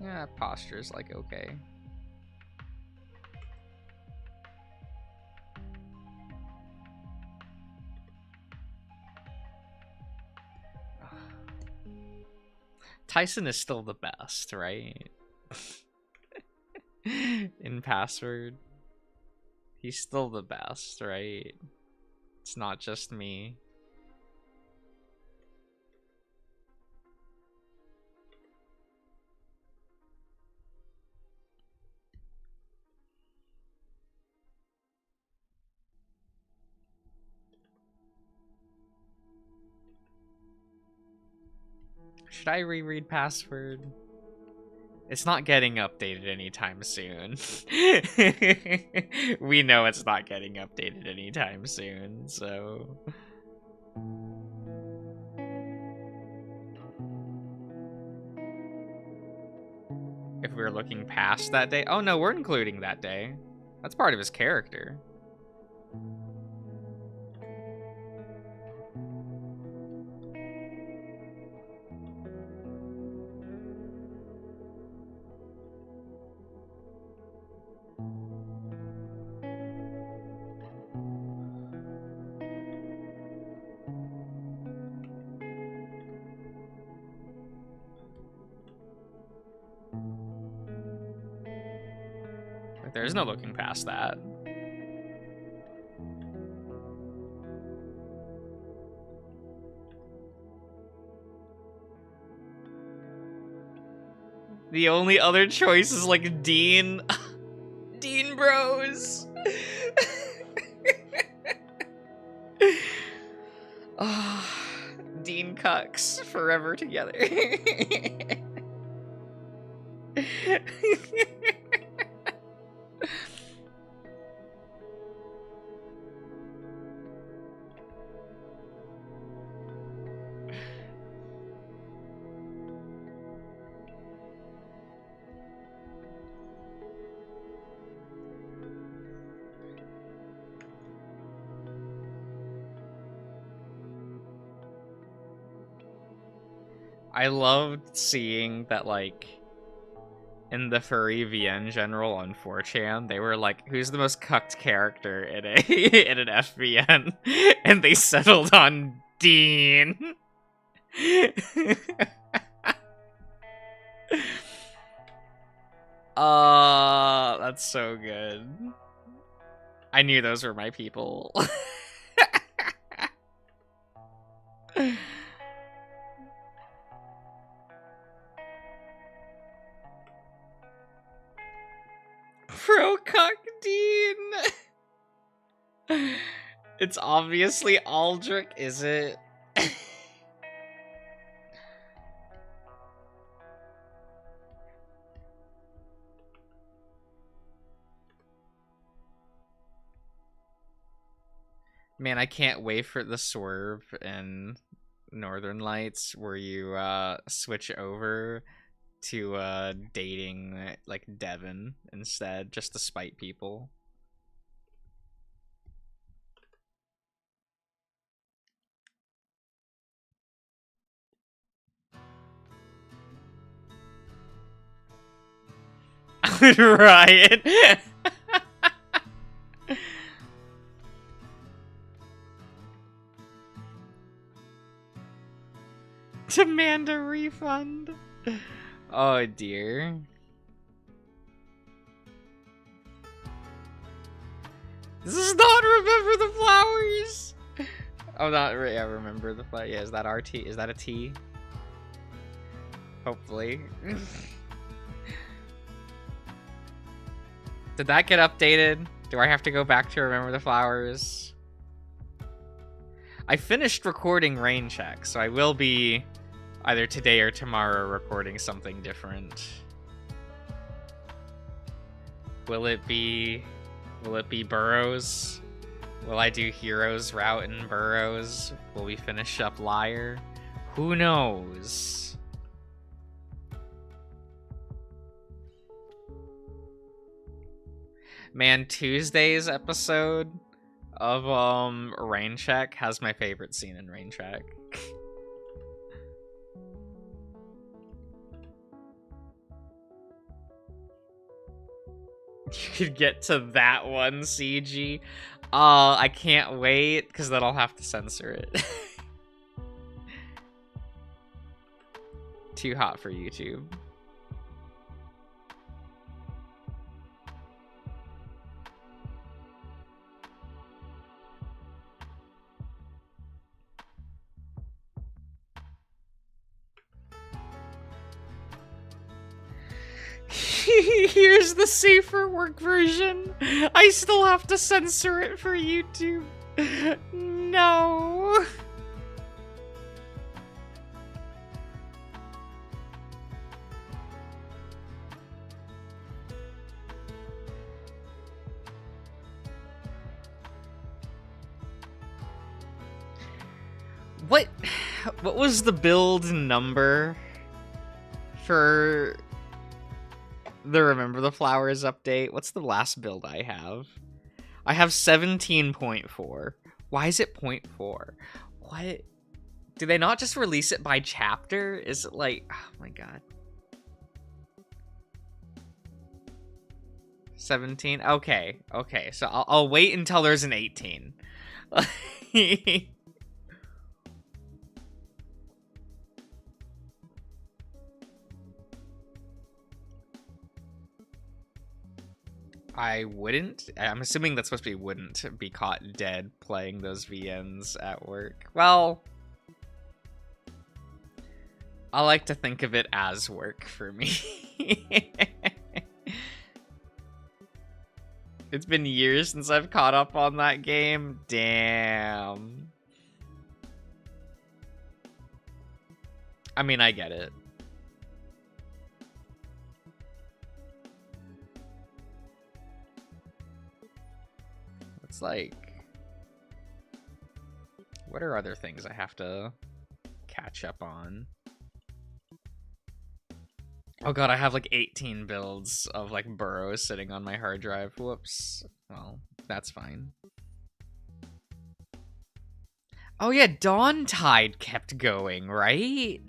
Speaker 1: Yeah, posture's like okay. Tyson is still the best, right? In password. He's still the best, right? It's not just me. Should I reread password? It's not getting updated anytime soon. We know it's not getting updated anytime soon, so... If we were looking past that day... Oh no, we're including that day. That's part of his character. Like, there's no looking past that. The only other choice is like Dean. Dean Bros. Oh, Dean Cucks forever together. I loved seeing that, like, in the Furry VN general on 4chan, they were like, who's the most cucked character in a in an FVN? And they settled on Dean. That's so good. I knew those were my people. Pro cuck Dean. It's obviously Aldrich, is it? Man, I can't wait for the swerve in Northern Lights where you switch over to dating like Devin instead, just to spite people. Ryan. Demand a refund. Oh dear. This is not Remember the Flowers. Oh, not right. Yeah, Remember the Flowers. Yeah, is that RT? Is that a T? Hopefully. Did that get updated? Do I have to go back to Remember the Flowers? I finished recording Rain Check, so I will be either today or tomorrow recording something different. Will it be Burrows? Will I do Heroes, Route, and Burrows? Will we finish up Liar? Who knows? Man, Tuesday's episode of Rain Check has my favorite scene in Rain Check. You could get to that one, CG. I can't wait, because then I'll have to censor it. Too hot for YouTube. Here's the safer work version. I still have to censor it for YouTube. No. What was the build number for the Remember the Flowers update? What's the last build I have? I have 17.4. Why is it 0.4? What? Do they not just release it by chapter? Is it like... Oh my god. 17? Okay. Okay, so I'll wait until there's an 18. I wouldn't. I'm assuming that's supposed to be wouldn't be caught dead playing those VNs at work. Well, I like to think of it as work for me. It's been years since I've caught up on that game. Damn. I mean, I get it. It's like... What are other things I have to catch up on? Oh god, I have like 18 builds of like Burrows sitting on my hard drive. Whoops. Well, that's fine. Oh yeah, Dawntide kept going, right?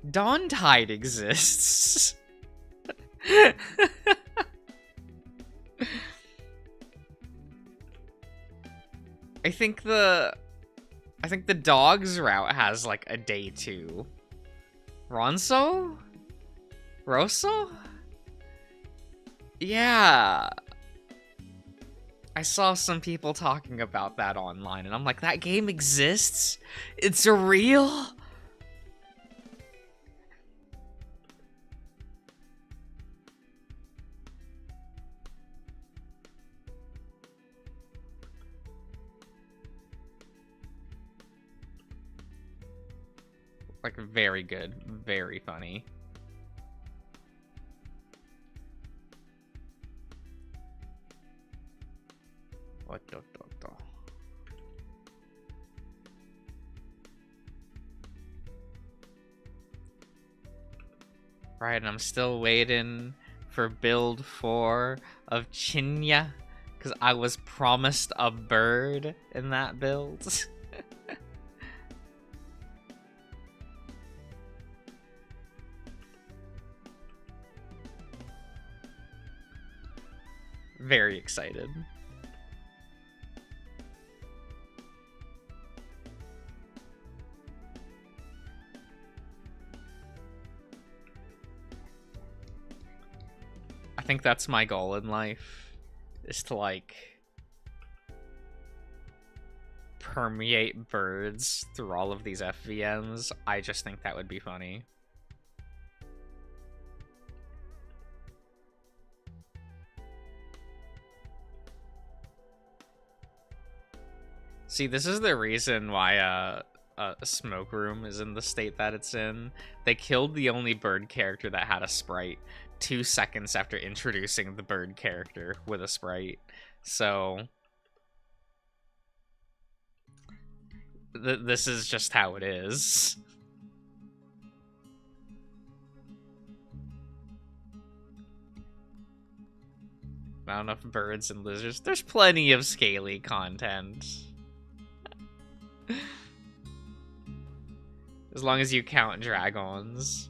Speaker 1: Dawntide exists. I think the dog's route has like a day 2. Ronso? Rosso? Yeah. I saw some people talking about that online, and I'm like, that game exists? It's real? Like, very good. Very funny. What the? Right, and I'm still waiting for build 4 of Chinya, because I was promised a bird in that build. Very excited. think that's my goal in life, is to, like, permeate birds through all of these FVNs. I just think that would be funny. See, this is the reason why a smoke room is in the state that it's in. They killed the only bird character that had a sprite 2 seconds after introducing the bird character with a sprite. So this is just how it is. Not enough birds and lizards. There's plenty of scaly content. As long as you count dragons.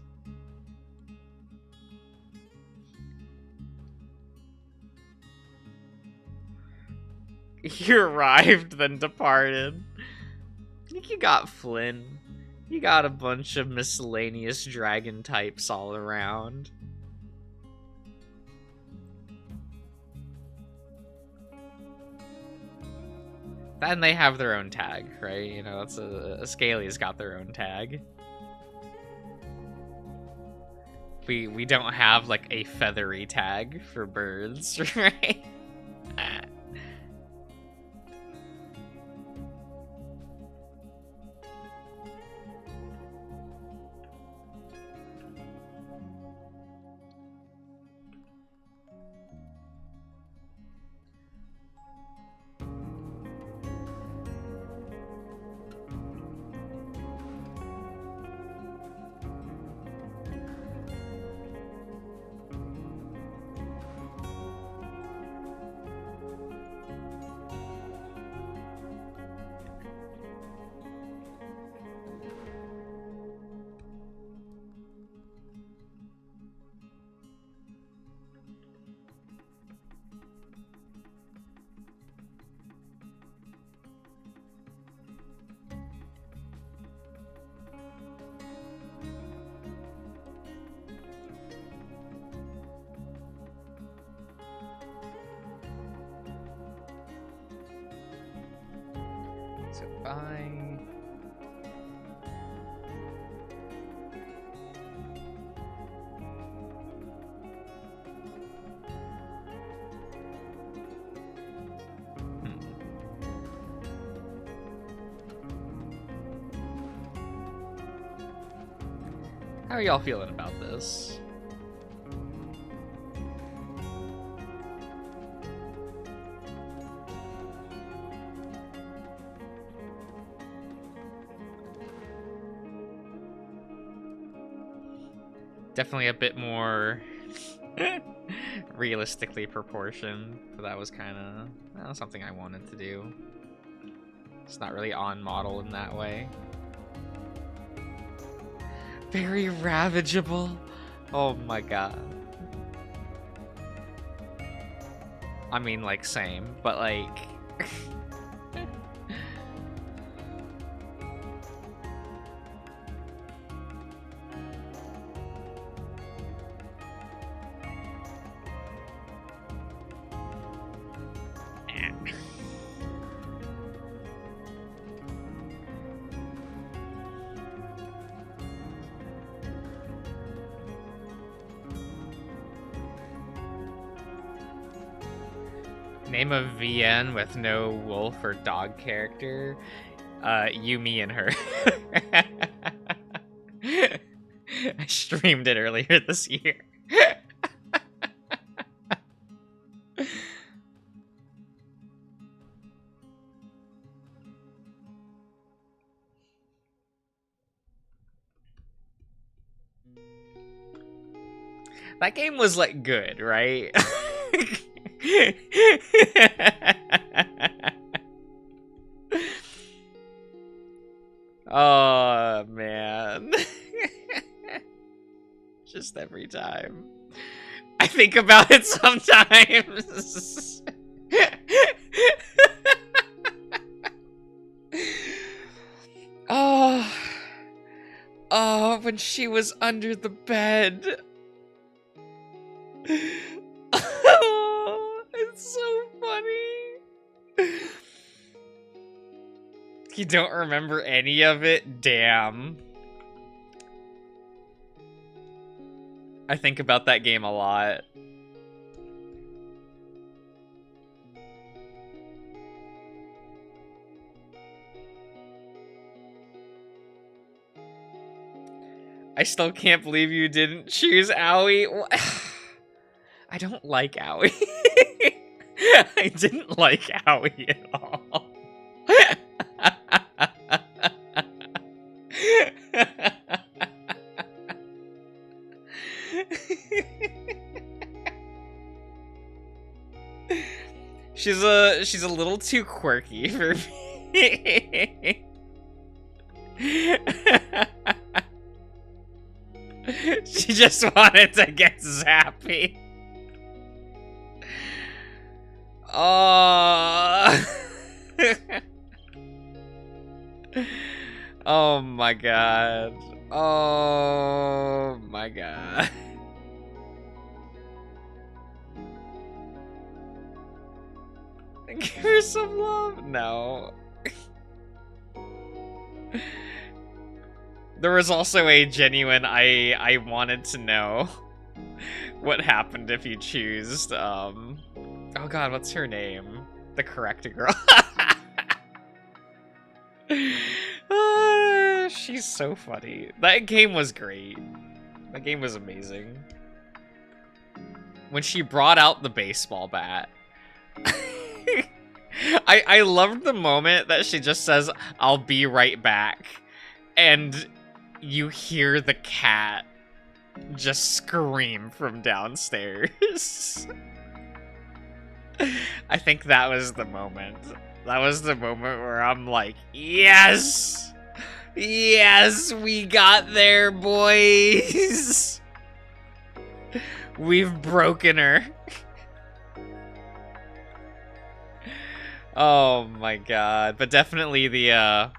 Speaker 1: You arrived, then departed. I think you got Flynn. You got a bunch of miscellaneous dragon types all around. Then they have their own tag, right? You know, that's a Scaly's got their own tag. We don't have like a feathery tag for birds, right? So bye. How are y'all feeling about this? Definitely a bit more realistically proportioned, but that was kind of something I wanted to do. It's not really on model in that way. Very ravageable. Oh my god. I mean, like, same, but like... Name a VN with no wolf or dog character. You, me, and her. I streamed it earlier this year. That game was, like, good, right? Oh, man. Just every time. I think about it sometimes. Oh, when she was under the bed. You don't remember any of it? Damn. I think about that game a lot. I still can't believe you didn't choose Owie. I don't like Owie. I didn't like Owie at all. She's a little too quirky for me. She just wanted to get zappy. Oh. Oh my god. Oh my god. Give her some love? No. There was also a genuine I wanted to know what happened if you choose oh god, what's her name? The correct girl. She's so funny. That game was great. That game was amazing. When she brought out the baseball bat. I loved the moment that she just says, "I'll be right back." And you hear the cat just scream from downstairs. I think that was the moment. That was the moment where I'm like, yes! Yes, we got there, boys! We've broken her. Oh my god. But definitely the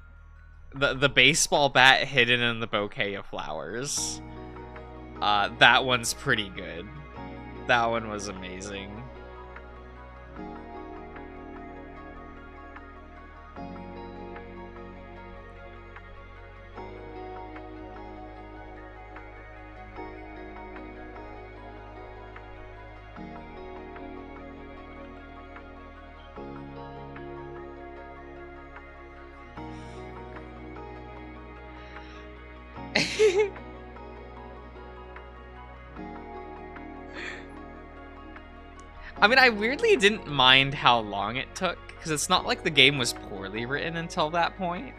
Speaker 1: baseball bat hidden in the bouquet of flowers. That one's pretty good. That one was amazing. I mean, I weirdly didn't mind how long it took, because it's not like the game was poorly written until that point.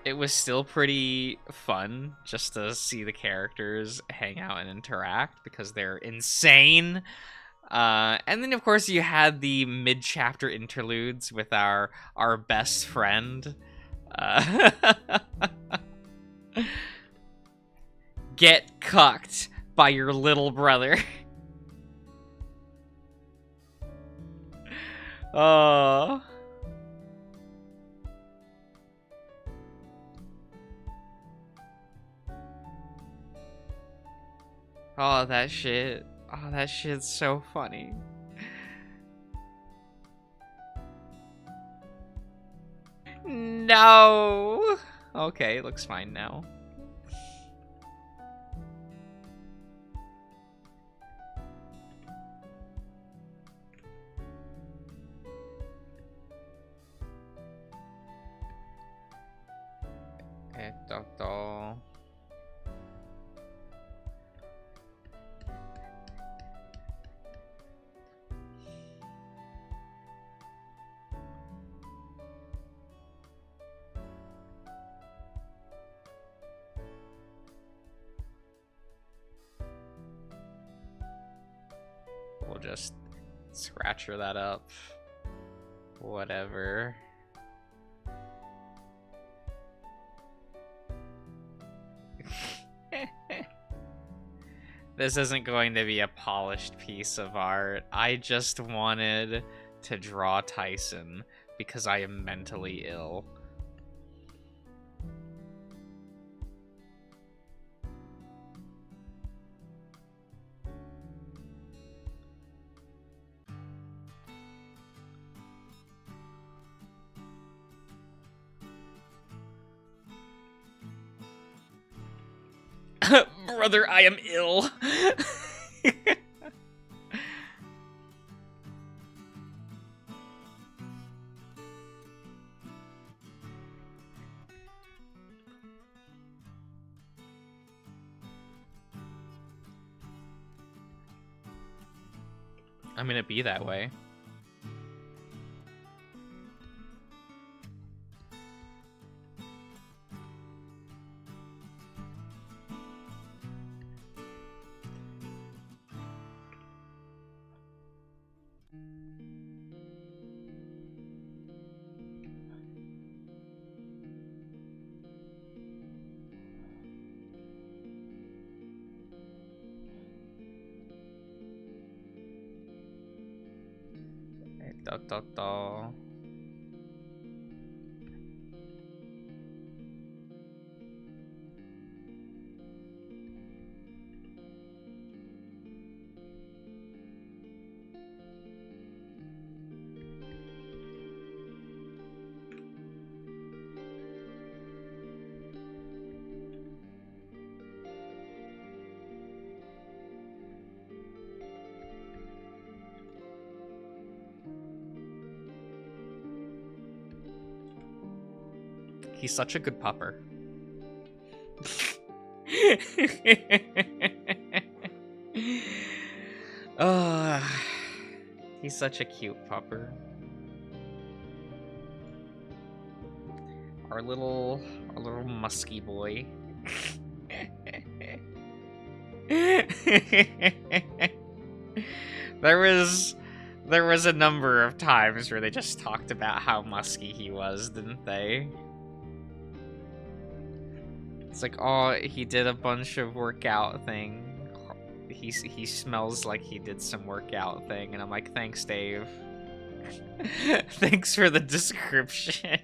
Speaker 1: It was still pretty fun just to see the characters hang out and interact, because they're insane. And then, of course, you had the mid-chapter interludes with our best friend. Get cucked by your little brother. Oh. Oh, that shit. Oh, that shit's so funny. No. Okay, looks fine now. We'll just scratcher that up. Whatever. This isn't going to be a polished piece of art. I just wanted to draw Tyson because I am mentally ill. Brother, I am ill. I'm gonna be that way. He's such a good pupper. He's such a cute pupper. Our little musky boy. There was a number of times where they just talked about how musky he was, didn't they? It's like, oh, he did a bunch of workout thing. He smells like he did some workout thing, and I'm like, thanks, Dave. Thanks for the description.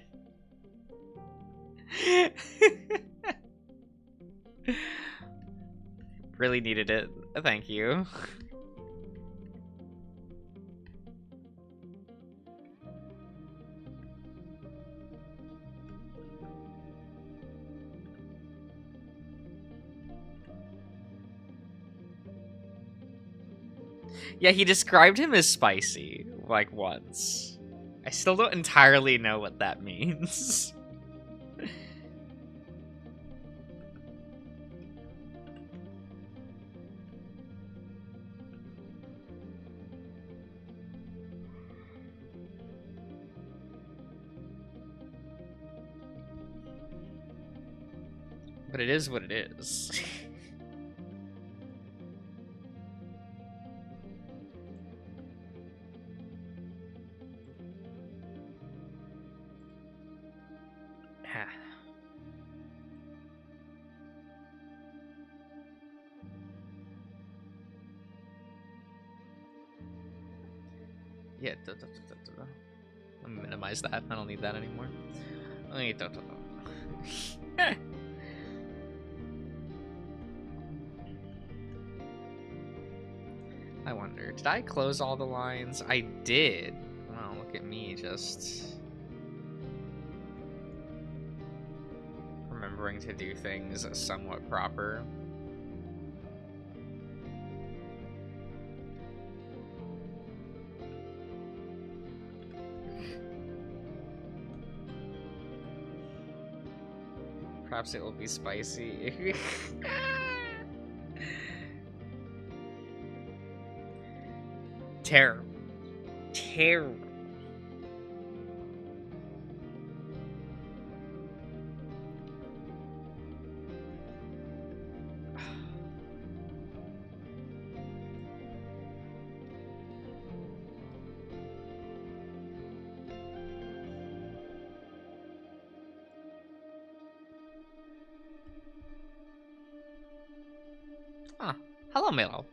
Speaker 1: Really needed it. Thank you. Yeah, he described him as spicy, like, once. I still don't entirely know what that means. But it is what it is. Yeah, let me minimize that. I don't need that anymore. I wonder, did I close all the lines? I did. Oh, look at me, just remembering to do things somewhat proper. Perhaps it will be spicy. Terror. Terror. Ah, hello, Milo.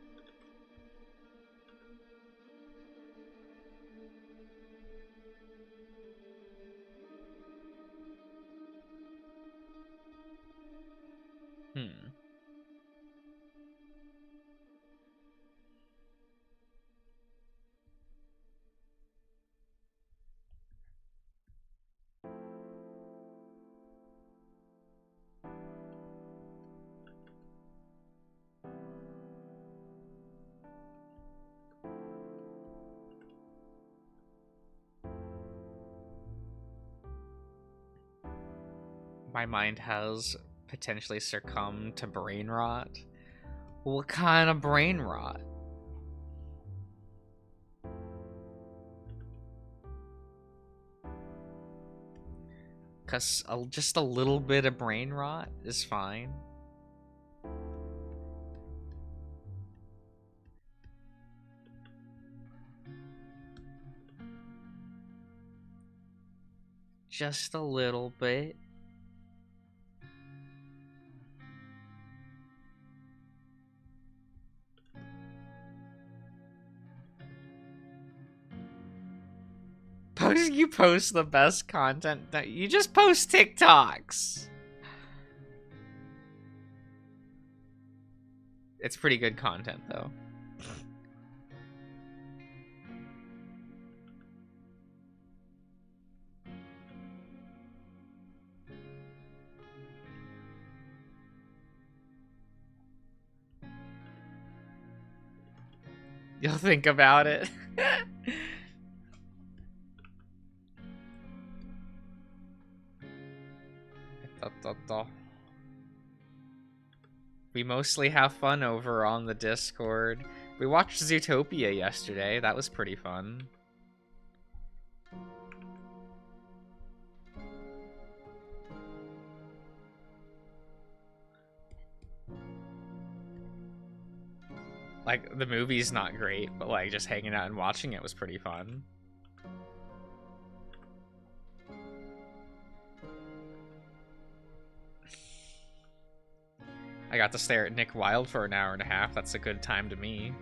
Speaker 1: my mind has potentially succumbed to brain rot. What kind of brain rot? Because just a little bit of brain rot is fine. Just a little bit. You post the best content. You just post TikToks. It's pretty good content, though. You'll think about it. We mostly have fun over on the Discord. We watched Zootopia yesterday. That was pretty fun. Like, the movie's not great, but like just hanging out and watching it was pretty fun. I got to stare at Nick Wilde for an hour and a half. That's a good time to me.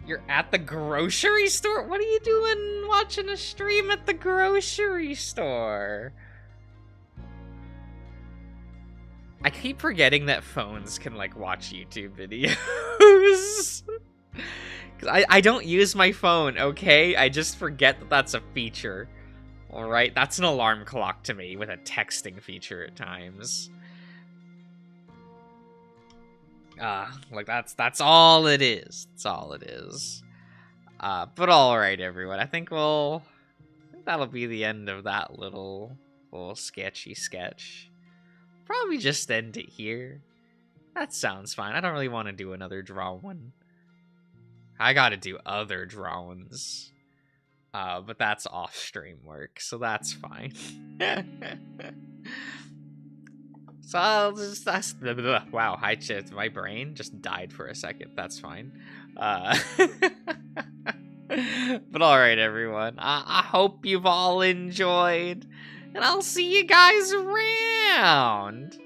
Speaker 1: You're at the grocery store? What are you doing watching a stream at the grocery store? I keep forgetting that phones can, like, watch YouTube videos. I don't use my phone, okay? I just forget that that's a feature. Alright, that's an alarm clock to me with a texting feature at times. Like, that's all it is. That's all it is. But alright, everyone. I think that'll be the end of that little sketchy sketch. Probably just end it here. That sounds fine. I don't really want to do another drawing. I gotta do other drawings. But that's off-stream work, so that's fine. So I'll just... Wow, hi, chat. My brain just died for a second. That's fine. But alright, everyone. I hope you've all enjoyed. And I'll see you guys around.